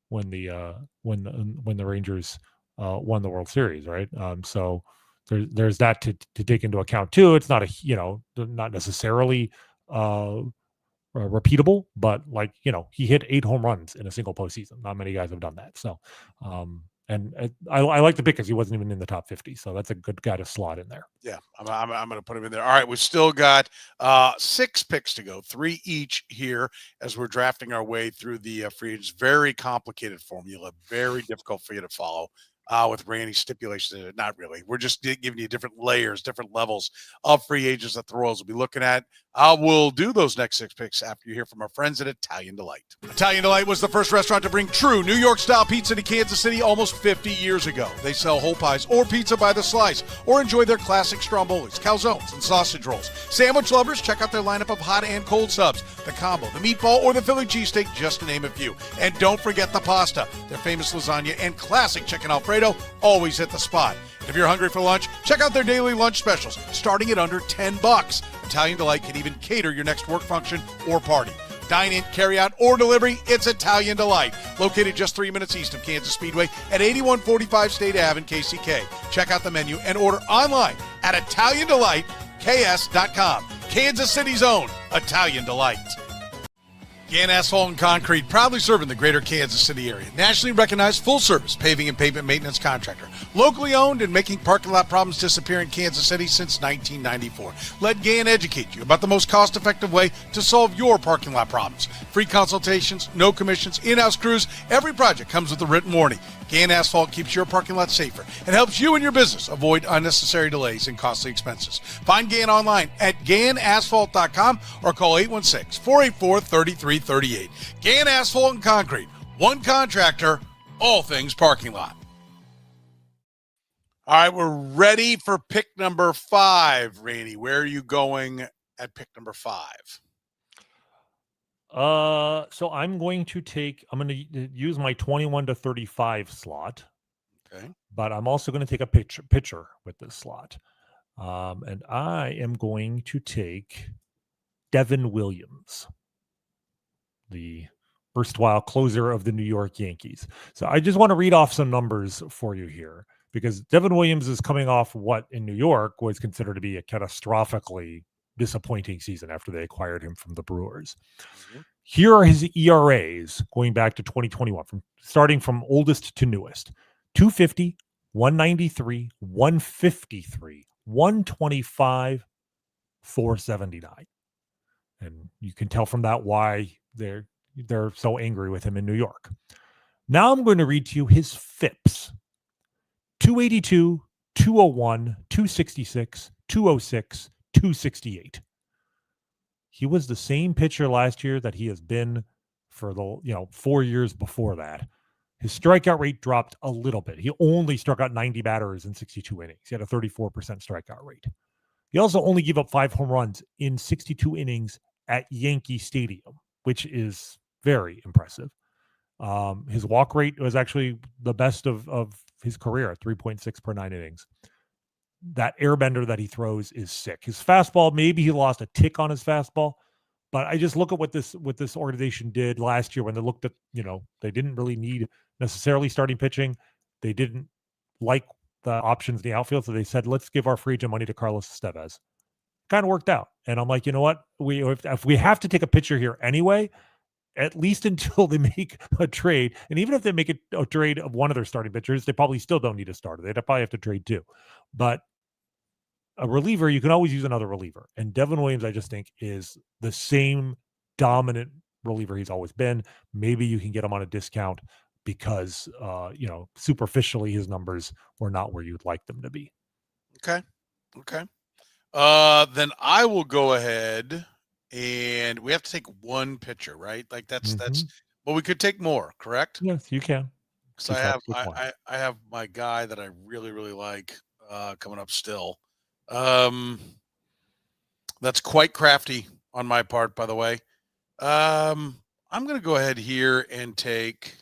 when the Rangers won the World Series, right? So there's that to take into account too. It's not not necessarily repeatable, but he hit 8 home runs in a single postseason. Not many guys have done that. So And I like the pick because he wasn't even in the top 50. So that's a good guy to slot in there. Yeah, I'm going to put him in there. All right, we've still got 6 picks to go, 3 each here as we're drafting our way through the free agents. Very complicated formula, very difficult for you to follow with Rany's stipulations. Not really. We're just giving you different layers, different levels of free agents that the Royals will be looking at. We'll do those next 6 picks after you hear from our friends at Italian Delight. Italian Delight was the first restaurant to bring true New York-style pizza to Kansas City almost 50 years ago. They sell whole pies or pizza by the slice, or enjoy their classic strombolis, calzones, and sausage rolls. Sandwich lovers, check out their lineup of hot and cold subs, the combo, the meatball, or the Philly cheesesteak, just to name a few. And don't forget the pasta. Their famous lasagna and classic chicken Alfredo always hit the spot. And if you're hungry for lunch, check out their daily lunch specials, starting at under $10. Italian Delight can even cater your next work function or party. Dine in, carry out, or delivery, it's Italian Delight. Located just 3 minutes east of Kansas Speedway at 8145 State Ave in KCK. Check out the menu and order online at ItalianDelightKS.com. Kansas City's own Italian Delight. Gann Asphalt and Concrete, proudly serving the greater Kansas City area. Nationally recognized full-service paving and pavement maintenance contractor. Locally owned and making parking lot problems disappear in Kansas City since 1994. Let Gann educate you about the most cost-effective way to solve your parking lot problems. Free consultations, no commissions, in-house crews. Every project comes with a written warning. Gann Asphalt keeps your parking lot safer and helps you and your business avoid unnecessary delays and costly expenses. Find Gann online at GannAsphalt.com or call 816-484-3338. Gann Asphalt and Concrete, one contractor, all things parking lot. All right, we're ready for pick number 5, Rany. Where are you going at pick number 5? So I'm going to use my 21 to 35 slot. Okay. But I'm also going to take a pitcher with this slot. And I am going to take Devin Williams, the erstwhile closer of the New York Yankees. So I just want to read off some numbers for you here, because Devin Williams is coming off what in New York was considered to be a catastrophically disappointing season after they acquired him from the Brewers. Mm-hmm. Here are his ERAs going back to 2021, starting from oldest to newest: 250, 193, 153, 125, 479. And you can tell from that why they're so angry with him in New York. Now I'm going to read to you his FIPS: 282, 201, 266, 206, 268. He was the same pitcher last year that he has been for the 4 years before that. His strikeout rate dropped a little bit. He only struck out 90 batters in 62 innings. He had a 34% strikeout rate. He also only gave up 5 home runs in 62 innings at Yankee Stadium, which is very impressive. His walk rate was actually the best of his career at 3.6 per 9 innings. That airbender that he throws is sick. His fastball, maybe he lost a tick on his fastball, but I just look at what this organization did last year when they looked at, they didn't really need necessarily starting pitching. They didn't like the options in the outfield, so they said, let's give our free agent money to Carlos Estevez. Kind of worked out. And I'm like, you know what? If we have to take a pitcher here anyway, at least until they make a trade, and even if they make a trade of one of their starting pitchers, they probably still don't need a starter. They'd probably have to trade 2. But a reliever, you can always use another reliever. And Devin Williams, I just think, is the same dominant reliever he's always been. Maybe you can get him on a discount because, superficially his numbers were not where you'd like them to be. Okay. Then I will go ahead, and we have to take one pitcher, right? Like that's, well, we could take more, correct? Yes, you can. Because I have my guy that I really, really like coming up still. That's quite crafty on my part, by the way. I'm going to go ahead here and take,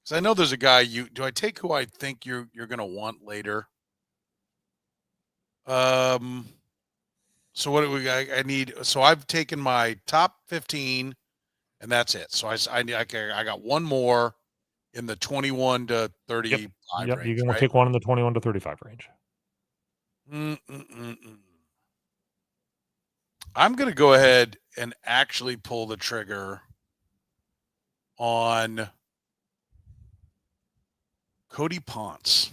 because I know there's a guy do I take who I think you're going to want later? So what do we I need? So I've taken my top 15 and that's it. So I got one more in the 21 to 35 range. Yep, you're going to take one in the 21 to 35 range. I'm going to go ahead and actually pull the trigger on Cody Ponce.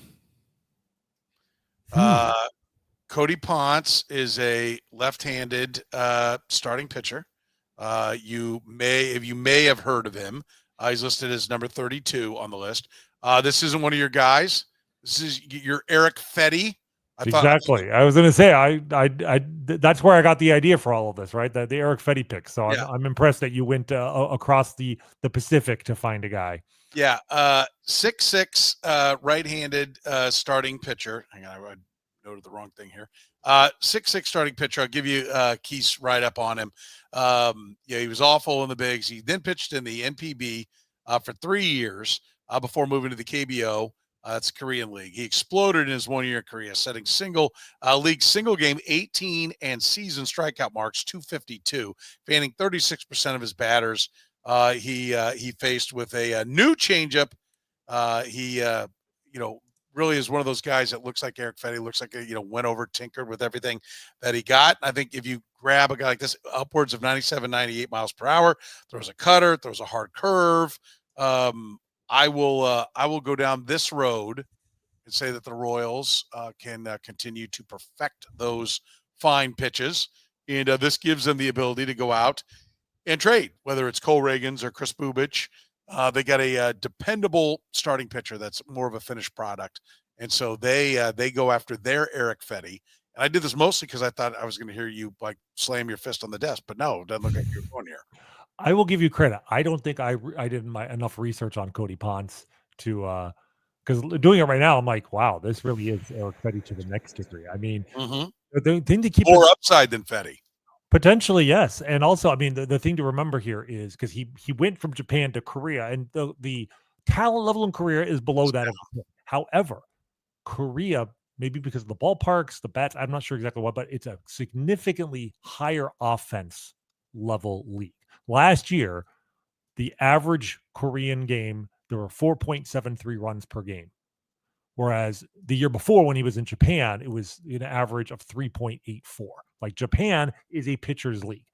Hmm. Cody Ponce is a left-handed starting pitcher. You may have heard of him. He's listed as number 32 on the list. This isn't one of your guys. This is your Eric Fetty. Exactly. I was going to say, that's where I got the idea for all of this, right? The Eric Fetty pick. So I'm impressed that you went across the Pacific to find a guy. Yeah. 6'6", right-handed starting pitcher. Hang on, I noted the wrong thing here. 6'6" starting pitcher. I'll give you Keith's right up on him. He was awful in the bigs. He then pitched in the NPB for 3 years before moving to the KBO. That's Korean League. He exploded in his 1 year in Korea, setting league single game 18 and season strikeout marks 252, fanning 36% of his batters. He faced with a new changeup. He really is one of those guys that looks like Eric Fetty, looks like went over, tinkered with everything that he got. I think if you grab a guy like this, upwards of 97, 98 miles per hour, throws a cutter, throws a hard curve. I will go down this road and say that the Royals can continue to perfect those fine pitches, and this gives them the ability to go out and trade, whether it's Cole Reagans or Chris Bubich. They got a dependable starting pitcher that's more of a finished product, and so they go after their Eric Fetty. And I did this mostly because I thought I was going to hear you like slam your fist on the desk, but no, it doesn't look like you're going here. I will give you credit. I don't think I did enough research on Cody Ponce to because doing it right now, I'm like, wow, this really is Eric Fetty to the next degree. I mean, the thing to keep more upside than Fetty. Potentially, yes. And also, I mean, the thing to remember here is because he went from Japan to Korea, and the talent level in Korea is below that of Japan. However, Korea, maybe because of the ballparks, the bats, I'm not sure exactly what, but it's a significantly higher offense level league. Last year, the average Korean game, there were 4.73 runs per game. Whereas the year before, when he was in Japan, it was an average of 3.84. Like, Japan is a pitcher's league.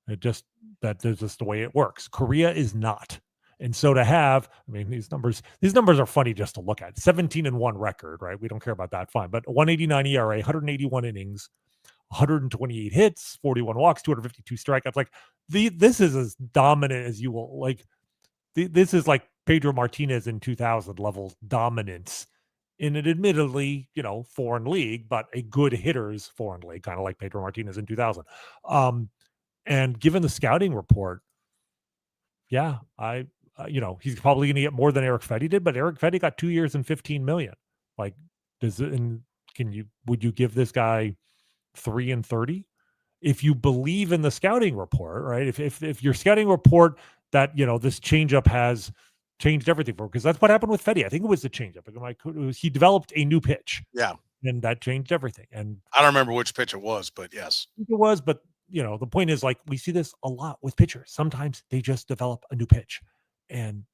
That's just the way it works. Korea is not. And so to have, I mean, these numbers are funny just to look at. 17-1 record, right? We don't care about that, fine. But 189 ERA, 181 innings, 128 hits, 41 walks, 252 strikeouts. Like, this is as dominant as you will. Like, this is like Pedro Martinez in 2000 level dominance in an admittedly, foreign league, but a good hitter's foreign league, kind of like Pedro Martinez in 2000. And given the scouting report, yeah, he's probably going to get more than Eric Fetty did, but Eric Fetty got 2 years and $15 million. Like, would you give this guy 3 and 30? If you believe in the scouting report, right? If your scouting report that, this changeup has changed everything for him, because that's what happened with Fetty. I think it was the changeup. He developed a new pitch. Yeah. And that changed everything. And I don't remember which pitch it was, but yes. It was, but the point is, like, we see this a lot with pitchers. Sometimes they just develop a new pitch, and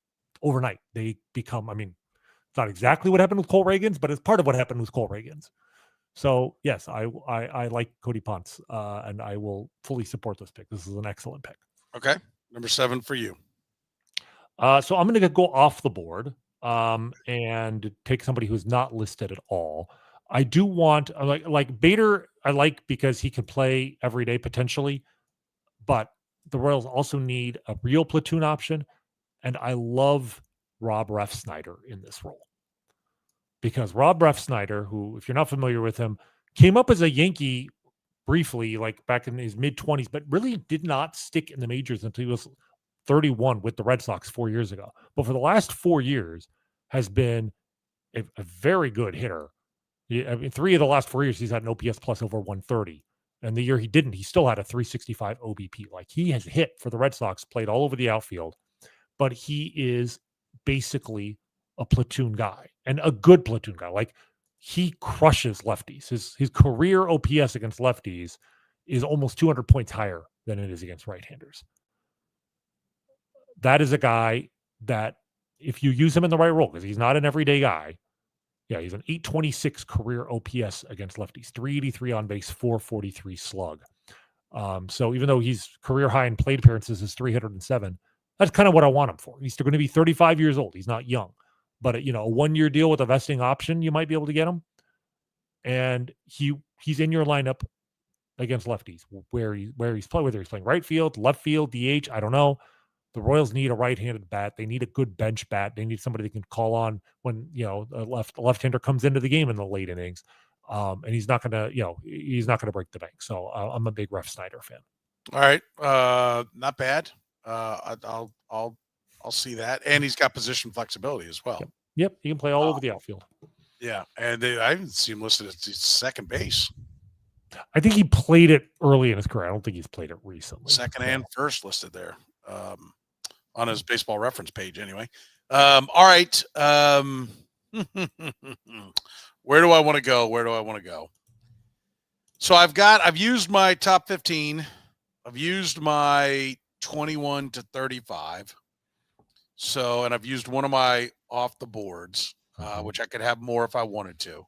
overnight they become, I mean, it's not exactly what happened with Cole Reagans, but it's part of what happened with Cole Reagans. So yes, I like Cody Ponce, and I will fully support this pick. This is an excellent pick. Okay. Number 7 for you. So I'm going to go off the board and take somebody who's not listed at all. I do want like Bader. I like because he can play every day potentially, but the Royals also need a real platoon option, and I love Rob Refsnyder in this role because Rob Refsnyder, who, if you're not familiar with him, came up as a Yankee briefly, like back in his mid-20s, but really did not stick in the majors until he was 31 with the Red Sox 4 years ago. But for the last 4 years has been a very good hitter. I mean, 3 of the last 4 years, he's had an OPS plus over 130. And the year he didn't, he still had a 365 OBP. Like, he has hit for the Red Sox, played all over the outfield, but he is basically a platoon guy and a good platoon guy. Like, he crushes lefties. His career OPS against lefties is almost 200 points higher than it is against right-handers. That is a guy that, if you use him in the right role, because he's not an everyday guy, yeah, he's an 826 career OPS against lefties, 383 on base, 443 slug. So even though he's career high in plate appearances is 307, that's kind of what I want him for. He's still going to be 35 years old. He's not young. but a 1-year deal with a vesting option, you might be able to get him. And he's in your lineup against lefties, where he's playing, whether he's playing right field, left field, DH, I don't know. The Royals need a right-handed bat. They need a good bench bat. They need somebody they can call on when a left-hander comes into the game in the late innings. And he's not gonna break the bank. So I'm a big Ref Snyder fan. All right, not bad. I'll see that, and he's got position flexibility as well. Yep, he can play all over the outfield. Yeah, and I haven't seen him listed as second base. I think he played it early in his career. I don't think he's played it recently. Second and first listed there on his Baseball Reference page. Anyway, all right. Where do I want to go? So I've used my top 15. I've used my 21 to 35. So, and I've used one of my off the boards, which I could have more if I wanted to.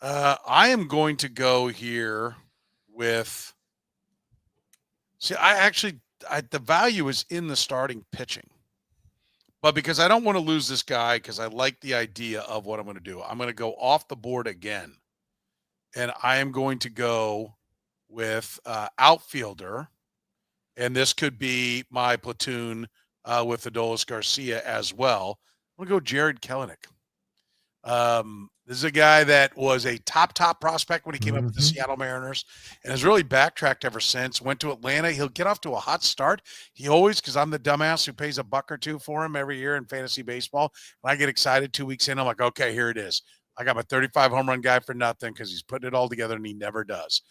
I am going to go here with. See, the value is in the starting pitching, but because I don't want to lose this guy, because I like the idea of what I'm going to do, I'm going to go off the board again, and I am going to go with outfielder, and this could be my platoon with Adolis Garcia as well. I'm going to go Jared Kelenic. This is a guy that was a top prospect when he came up with the Seattle Mariners and has really backtracked ever since. Went to Atlanta. He'll get off to a hot start. He always, because I'm the dumbass who pays $1 or $2 for him every year in fantasy baseball. When I get excited 2 weeks in, I'm like, okay, here it is. I got my 35 home run guy for nothing because he's putting it all together and he never does.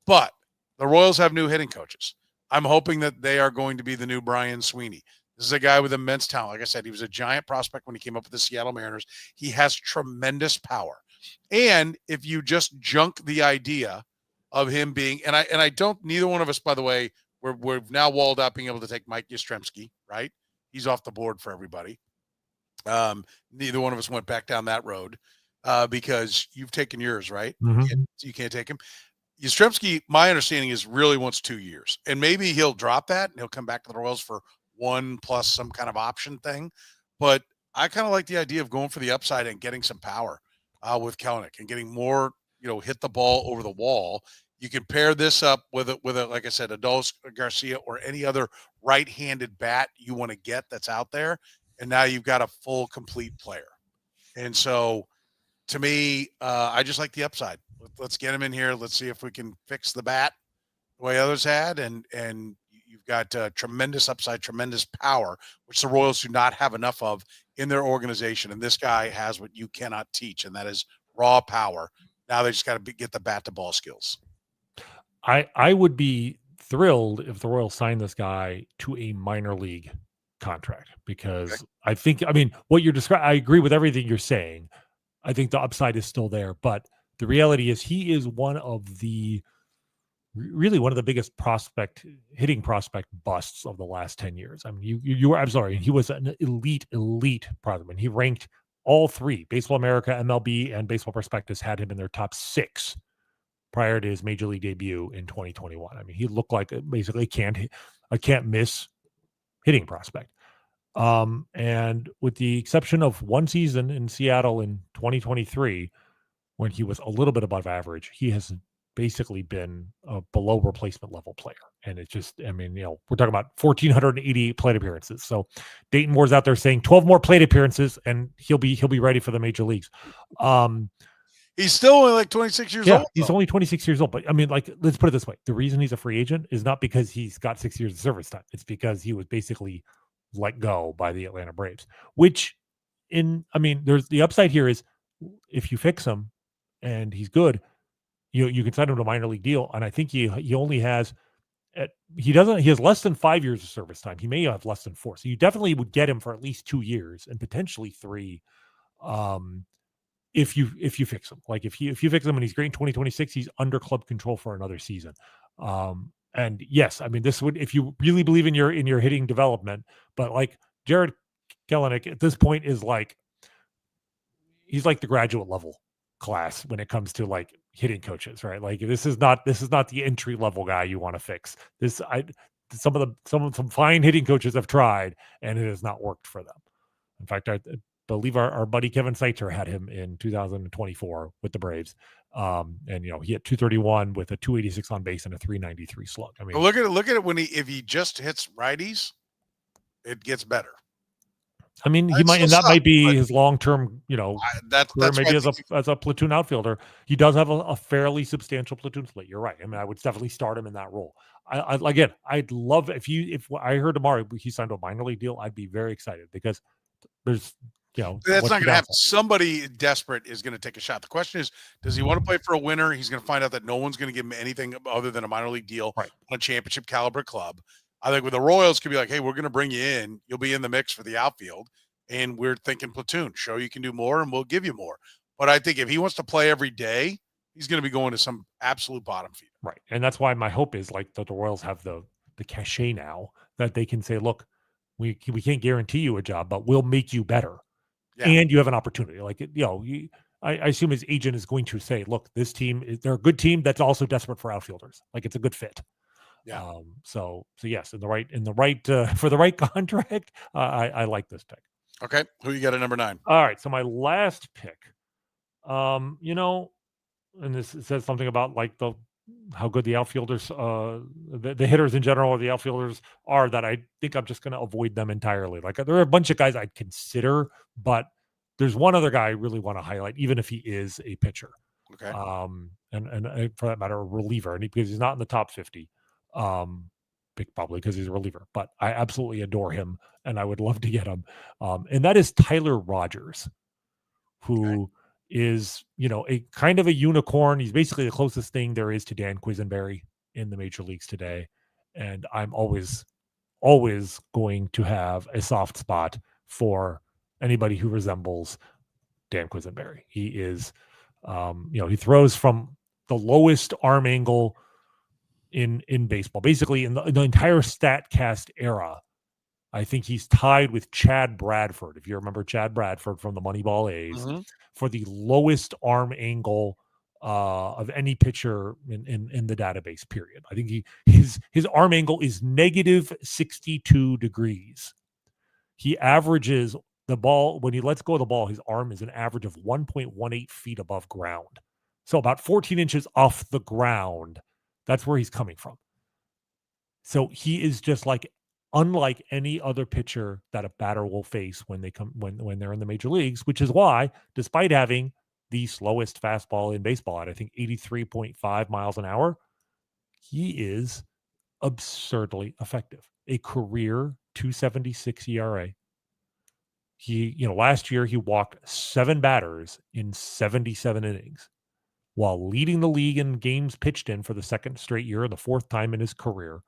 But the Royals have new hitting coaches. I'm hoping that they are going to be the new Brian Sweeney. This is a guy with immense talent. Like I said, he was a giant prospect when he came up with the Seattle Mariners. He has tremendous power. And if you just junk the idea of him being, and I don't, neither one of us, by the way, we've now walled out being able to take Mike Yastrzemski, right? He's off the board for everybody. Neither one of us went back down that road because you've taken yours, right? You can't take him. Yastrzemski, my understanding is really wants 2 years, and maybe he'll drop that and he'll come back to the Royals for 1 plus some kind of option thing. But I kind of like the idea of going for the upside and getting some power with Kelenic and getting more, hit the ball over the wall. You can pair this up with a, like I said, Adolis Garcia or any other right-handed bat you want to get that's out there. And now you've got a full, complete player. And so to me, I just like the upside. Let's get him in here. Let's see if we can fix the bat the way others had. And you've got tremendous upside, tremendous power, which the Royals do not have enough of in their organization. And this guy has what you cannot teach, and that is raw power. Now they just got to get the bat to ball skills. I would be thrilled if the Royals signed this guy to a minor league contract, because I think, what you're describing, I agree with everything you're saying. I think the upside is still there, but the reality is he is one of the biggest hitting prospect busts of the last 10 years. I'm sorry. He was an elite prospect. He ranked all three, Baseball America, MLB, and Baseball Prospectus had him in their top 6 prior to his major league debut in 2021. He looked like basically a can't miss hitting prospect. And with the exception of one season in Seattle in 2023, when he was a little bit above average, he has basically been a below replacement level player. And it's just, we're talking about 1,488 plate appearances. So Dayton Moore's out there saying 12 more plate appearances and he'll be ready for the major leagues. He's still only like 26 years old. He's only 26 years old. But let's put it this way. The reason he's a free agent is not because he's got 6 years of service time. It's because he was basically let go by the Atlanta Braves, which there's the upside here is if you fix him and he's good, you can sign him to a minor league deal. And I think he only has, he has less than 5 years of service time. He may have less than 4. So you definitely would get him for at least 2 years and potentially 3. If you fix him, like if you fix him and he's great in 2026, he's under club control for another season. And yes, this would, if you really believe in your hitting development, but like Jared Kelenic at this point is like, he's like the graduate level class when it comes to like hitting coaches, right? Like this is not the entry level guy you want to fix. Some fine hitting coaches have tried and it has not worked for them. In fact, believe our buddy Kevin Seitzer had him in 2024 with the Braves. And he hit 231 with a 286 on base and a 393 slug. I mean, look at it when if he just hits righties, it gets better. I mean, he That might, still and that might sucks, be his long-term, that's career, maybe why as a platoon outfielder. He does have a fairly substantial platoon split. You're right. I mean, I would definitely start him in that role. Again, I'd love if I heard tomorrow he signed a minor league deal, I'd be very excited because there's, that's not going to happen. Somebody desperate is going to take a shot. The question is, does he want to play for a winner? He's going to find out that no one's going to give him anything other than a minor league deal on a championship caliber club. I think with the Royals could be like, hey, we're going to bring you in. You'll be in the mix for the outfield. And we're thinking platoon. Show you can do more, and we'll give you more. But I think if he wants to play every day, he's going to be going to some absolute bottom feeder. Right. And that's why my hope is like that the Royals have the cachet now that they can say, look, we can't guarantee you a job, but we'll make you better. Yeah. And you have an opportunity. Like, I assume his agent is going to say, look, this team, they're a good team that's also desperate for outfielders. Like, it's a good fit. Yeah. So yes, in the right for the right contract, I like this pick. Okay. Who you got at number 9? All right. So my last pick, and this says something about like how good the outfielders, the hitters in general, or the outfielders are, that I think I'm just going to avoid them entirely. Like, there are a bunch of guys I'd consider, but there's one other guy I really want to highlight, even if he is a pitcher. Okay. And for that matter, a reliever, because he's not in the top 50. Probably because he's a reliever, but I absolutely adore him and I would love to get him. And that is Tyler Rogers, who is, a kind of a unicorn. He's basically the closest thing there is to Dan Quisenberry in the major leagues today. And I'm always going to have a soft spot for anybody who resembles Dan Quisenberry. He is, he throws from the lowest arm angle in baseball, basically in the entire StatCast era. I think he's tied with Chad Bradford, if you remember Chad Bradford from the Moneyball A's, for the lowest arm angle of any pitcher in the database, period. I think his arm angle is negative 62 degrees. He averages the ball, when he lets go of the ball, his arm is an average of 1.18 feet above ground. So about 14 inches off the ground. That's where he's coming from. So he is just unlike any other pitcher that a batter will face when they're in the major leagues, which is why, despite having the slowest fastball in baseball at, I think, 83.5 miles an hour, he is absurdly effective. A career 2.76 ERA. Last year he walked 7 batters in 77 innings. While leading the league in games pitched in for the second straight year, the 4th time in his career.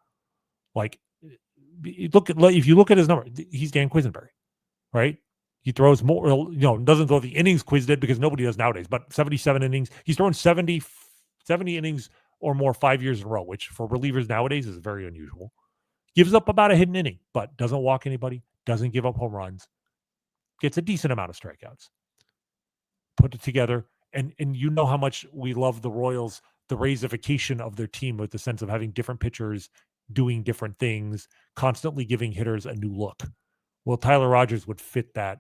Like, if you look at his number, he's Dan Quisenberry, right? He throws more, doesn't throw the innings Quiz did, because nobody does nowadays, but 77 innings. He's thrown 70 innings or more 5 years in a row, which for relievers nowadays is very unusual. Gives up about a hidden inning, but doesn't walk anybody, doesn't give up home runs, gets a decent amount of strikeouts. Put it together. And you know how much we love the Royals, the raisification of their team, with the sense of having different pitchers doing different things, constantly giving hitters a new look. Well, Tyler Rogers would fit that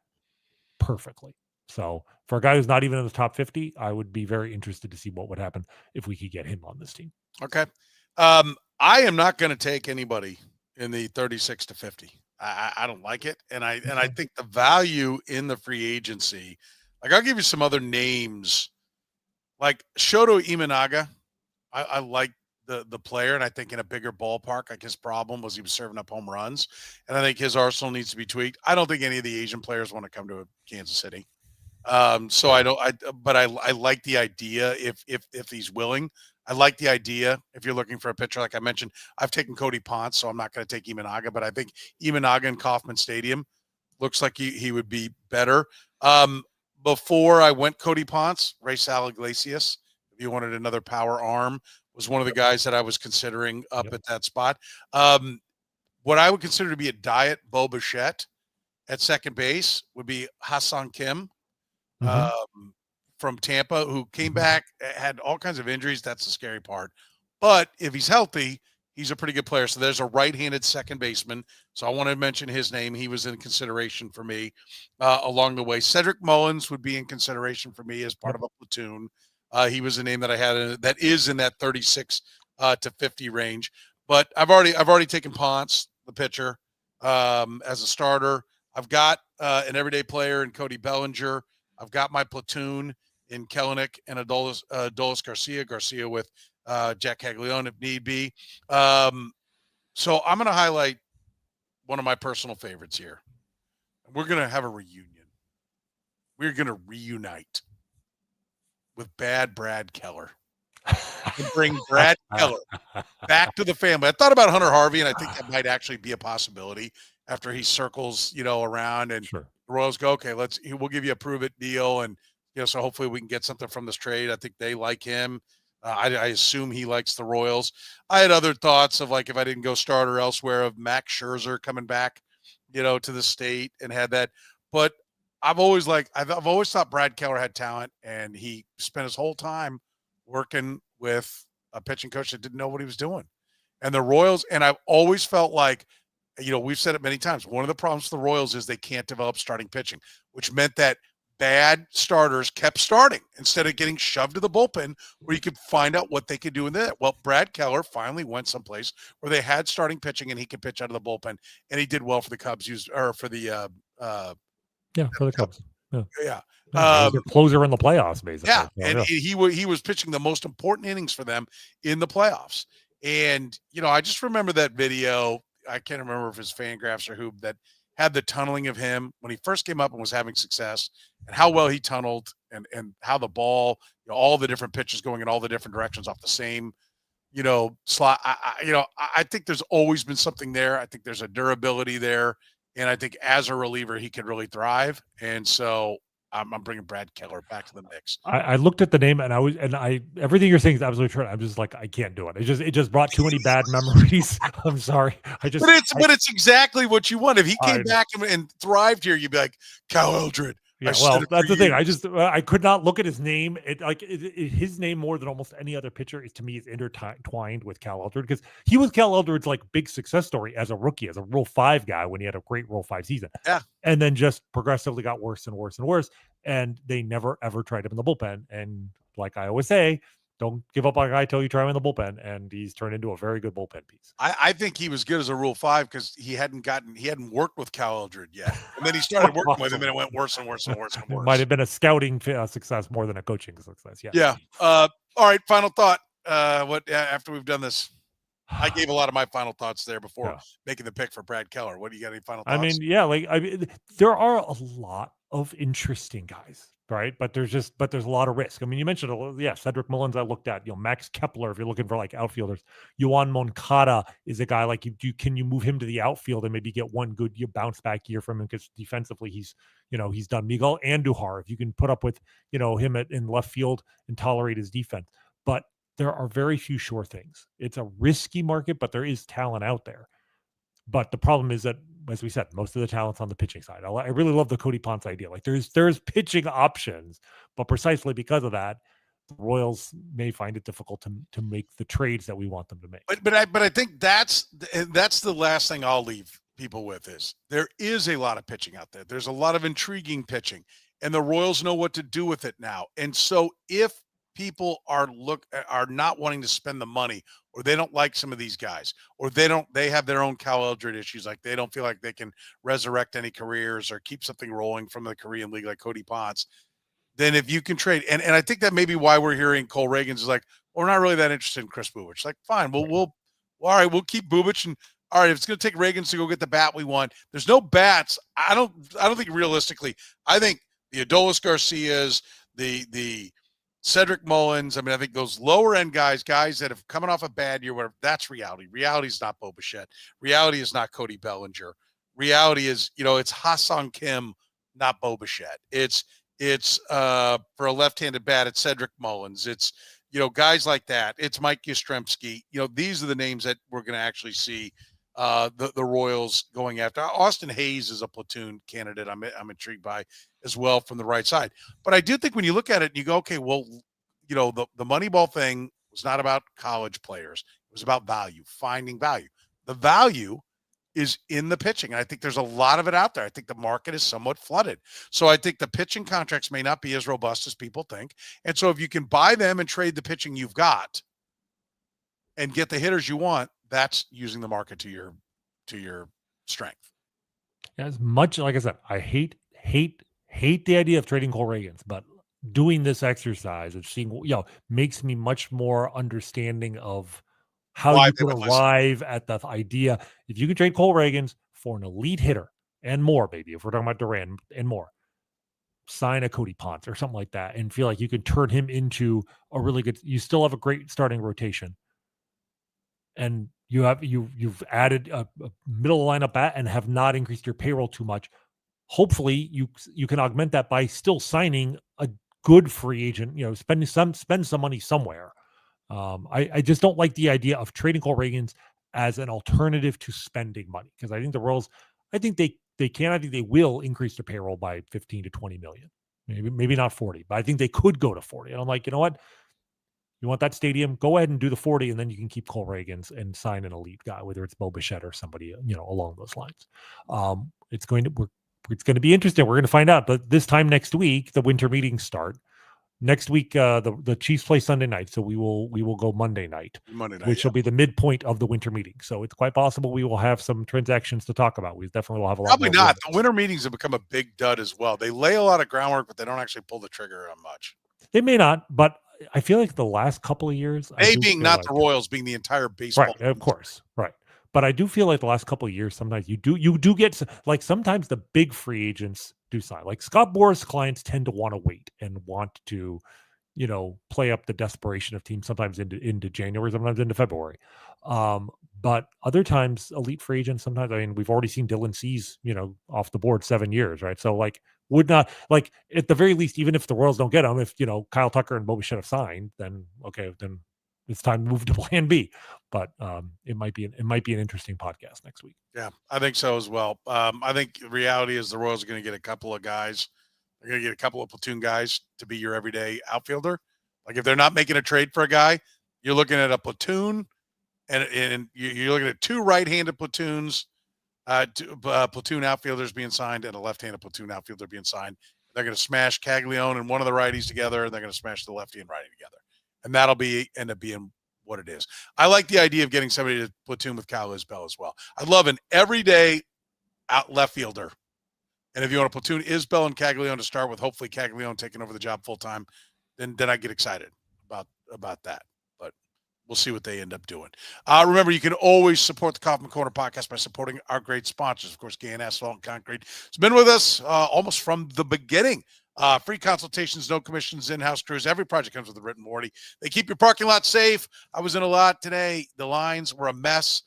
perfectly. So for a guy who's not even in the top 50, I would be very interested to see what would happen if we could get him on this team. Okay. I am not going to take anybody in the 36 to 50. I don't like it. And I think the value in the free agency, like, I'll give you some other names, like Shoto Imanaga. I like the player, and I think in a bigger ballpark, like, his problem was he was serving up home runs, and I think his arsenal needs to be tweaked. I don't think any of the Asian players want to come to Kansas City. So I like the idea if he's willing. I like the idea if you're looking for a pitcher. Like I mentioned, I've taken Cody Ponce, so I'm not going to take Imanaga, but I think Imanaga in Kauffman Stadium looks like he would be better. Before I went Cody Ponce, Raisel Iglesias, if you wanted another power arm, was one of the guys that I was considering up at that spot. What I would consider to be a diet Bo Bichette at second base would be Hassan Kim from Tampa, who came back, had all kinds of injuries. That's the scary part. But if he's healthy, He's a pretty good player. So there's a right-handed second baseman. So I want to mention his name. He was in consideration for me along the way. Cedric Mullins would be in consideration for me as part of a platoon. He was a name that I had that is in that 36 to 50 range. But I've already taken Ponce, the pitcher, as a starter. I've got an everyday player in Cody Bellinger. I've got my platoon in Kelenic and Adolis Garcia with Jack Caglione if need be. So I'm going to highlight one of my personal favorites here. We're going to have a reunion. We're going to reunite with bad Brad Keller and bring Brad Keller back to the family. I thought about Hunter Harvey, and I think that might actually be a possibility after he circles, around and the Royals go, okay, we'll give you a prove it deal. And, so hopefully we can get something from this trade. I think they like him. I assume he likes the Royals. I had other thoughts of if I didn't go starter elsewhere of Max Scherzer coming back, to the state and had that. But I've always thought Brad Keller had talent, and he spent his whole time working with a pitching coach that didn't know what he was doing. And the Royals, and I've always felt like, we've said it many times, one of the problems with the Royals is they can't develop starting pitching, which meant that bad starters kept starting instead of getting shoved to the bullpen where you could find out what they could do in that. Well, Brad Keller finally went someplace where they had starting pitching and he could pitch out of the bullpen, and he did well for the Cubs. For the Cubs. Yeah. He was a closer in the playoffs, basically. Yeah, and he was pitching the most important innings for them in the playoffs. And I just remember that video. I can't remember if it's Fangraphs or who that had the tunneling of him when he first came up and was having success, and how well he tunneled, and how the ball, all the different pitches going in all the different directions off the same, slot. I think there's always been something there. I think there's a durability there, and I think as a reliever he could really thrive. And so I'm bringing Brad Keller back to the mix. I looked at the name and everything you're saying is absolutely true. I'm just like, I can't do it. It just brought too many bad memories. I'm sorry. But it's exactly what you want. If he came back and thrived here, you'd be like, Cal Eldred. Yeah, well, that's the thing. I could not look at his name. His name more than almost any other pitcher is intertwined with Cal Eldred, because he was Cal Eldred's big success story as a rookie, as a Rule 5 guy when he had a great Rule 5 season. Yeah, and then just progressively got worse and worse and worse. And they never ever tried him in the bullpen. And like I always say, don't give up on a guy till you try him in the bullpen, and he's turned into a very good bullpen piece. I think he was good as a Rule 5 because he hadn't worked with Cal Eldred yet, and then he started working with him, and it went worse and worse and worse and worse. It might have been a scouting success more than a coaching success. Yeah. Yeah. All right. Final thought. After we've done this, I gave a lot of my final thoughts there before making the pick for Brad Keller. What do you got? Any final thoughts? There are a lot of interesting guys, right? But there's a lot of risk. I mean, you mentioned, Cedric Mullins I looked at, Max Kepler, if you're looking for outfielders. Yohan Moncada is a guy can you move him to the outfield and maybe get one good bounce back year from him, because defensively he's done. Miguel Andujar, if you can put up with, him in left field and tolerate his defense. But there are very few sure things. It's a risky market, but there is talent out there. But the problem is that, as we said, most of the talent's on the pitching side. I really love the Cody Ponce idea. There's pitching options, but precisely because of that, the Royals may find it difficult to make the trades that we want them to make. But I think that's the last thing I'll leave people with is there is a lot of pitching out there. There's a lot of intriguing pitching, and the Royals know what to do with it now. And so if people are not wanting to spend the money, or they don't like some of these guys, or they have their own Cal Eldred issues, like they don't feel like they can resurrect any careers or keep something rolling from the Korean League like Cody Ponce, then if you can trade, and I think that may be why we're hearing Cole Reagans is like, we're not really that interested in Chris Bubich. Like, fine, we'll keep Bubich, and all right, if it's going to take Reagans to go get the bat we want, there's no bats. I don't think realistically, I think the Adolis Garcias, the Cedric Mullins, I think those lower end guys that have coming off a bad year, whatever, that's reality. Reality is not Bo Bichette. Reality is not Cody Bellinger. Reality is, it's Ha-Seong Kim, not Bo Bichette. It's for a left-handed bat, it's Cedric Mullins. It's, guys like that. It's Mike Yastrzemski. These are the names that we're going to actually see the Royals going after. Austin Hayes is a platoon candidate I'm intrigued by as well from the right side. But I do think when you look at it and you go, okay, well, the Moneyball thing was not about college players. was about value, finding value. The value is in the pitching. And I think there's a lot of it out there. I think the market is somewhat flooded. So I think the pitching contracts may not be as robust as people think. And so if you can buy them and trade the pitching you've got and get the hitters you want, that's using the market to your strength. As much, like I said, I hate the idea of trading Cole Reagans, but doing this exercise of seeing, makes me much more understanding of how Why you they could would listen. arrive at the idea. If you could trade Cole Reagans for an elite hitter and more, baby, if we're talking about Duran and more, sign a Cody Ponce or something like that and feel like you can turn him into a really good, you still have a great starting rotation. And you've added a middle lineup bat and have not increased your payroll too much. Hopefully you can augment that by still signing a good free agent, spend some money somewhere. I just don't like the idea of trading Cole Reagans as an alternative to spending money, because I think the Royals, I think they will increase their payroll by 15 to 20 million, maybe not 40, but I think they could go to 40. And I'm like, you know what? You want that stadium? Go ahead and do the 40, and then you can keep Cole Reagans and sign an elite guy, whether it's Bo Bichette or somebody, along those lines. It's going to be interesting. We're going to find out. But this time next week, the winter meetings start. Next week, the Chiefs play Sunday night, so we will go Monday night, which will be the midpoint of the winter meeting. So it's quite possible we will have some transactions to talk about. We definitely will have a lot. Probably not. The winter meetings have become a big dud as well. They lay a lot of groundwork, but they don't actually pull the trigger on much. They may not, but I feel like the last couple of years, they being not the Royals, being the entire baseball, right? Of course, right. But I do feel like the last couple of years, sometimes you do get, like, sometimes the big free agents do sign. Like Scott Boras clients tend to want to wait and want to, play up the desperation of teams sometimes into January, sometimes into February. But other times, elite free agents, sometimes, I mean, we've already seen Dylan Cease, off the board 7 years, right? So, like, would not, like, at the very least, even if the Royals don't get him, if, Kyle Tucker and Bo Bichette have signed, then okay, then it's time to move to plan B. But it might be an interesting podcast next week. Yeah, I think so as well. I think the reality is the Royals are going to get a couple of guys. They're going to get a couple of platoon guys to be your everyday outfielder. Like, if they're not making a trade for a guy, you're looking at a platoon, and you're looking at two right-handed platoons, platoon outfielders being signed, and a left-handed platoon outfielder being signed. They're going to smash Caglione and one of the righties together, and they're going to smash the lefty and righty together. And that'll end up being what it is. I like the idea of getting somebody to platoon with Kyle Isbell as well. I love an everyday out left fielder. And if you want to platoon Isbell and Caglione to start with, hopefully Caglione taking over the job full time, then I get excited about that. But we'll see what they end up doing. Remember, you can always support the Kaufman Corner podcast by supporting our great sponsors. Of course, GAN Asphalt and Concrete has been with us almost from the beginning. Free consultations, no commissions, in-house crews. Every project comes with a written warranty. They keep your parking lot safe. I was in a lot today. The lines were a mess.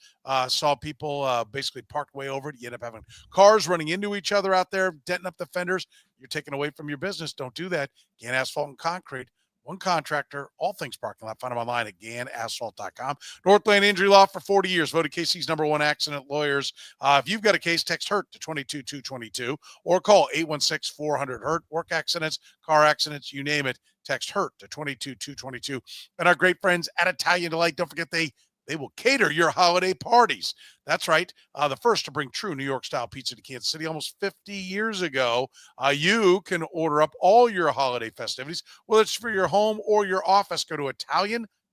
Saw people basically parked way over it. You end up having cars running into each other out there, denting up the fenders. You're taking away from your business. Don't do that. GAN Asphalt and Concrete. One contractor, all things parking lot. Find them online at ganasphalt.com. Northland Injury Law for 40 years. Voted KC's #1 accident lawyers. If you've got a case, text HURT to 22222 or call 816-400-HURT. Work accidents, car accidents, you name it. Text HURT to 22222. And our great friends at Italian Delight, don't forget they will cater your holiday parties. That's right. The first to bring true New York-style pizza to Kansas City almost 50 years ago. You can order up all your holiday festivities, whether it's for your home or your office. Go to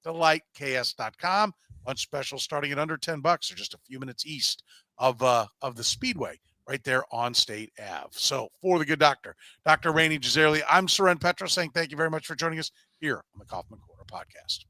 ItalianDelightKS.com. Lunch special starting at under $10. They're just a few minutes east of the Speedway, right there on State Ave. So for the good doctor, Dr. Rany Jazayerli, I'm Soren Petro saying thank you very much for joining us here on the Kaufman Corner podcast.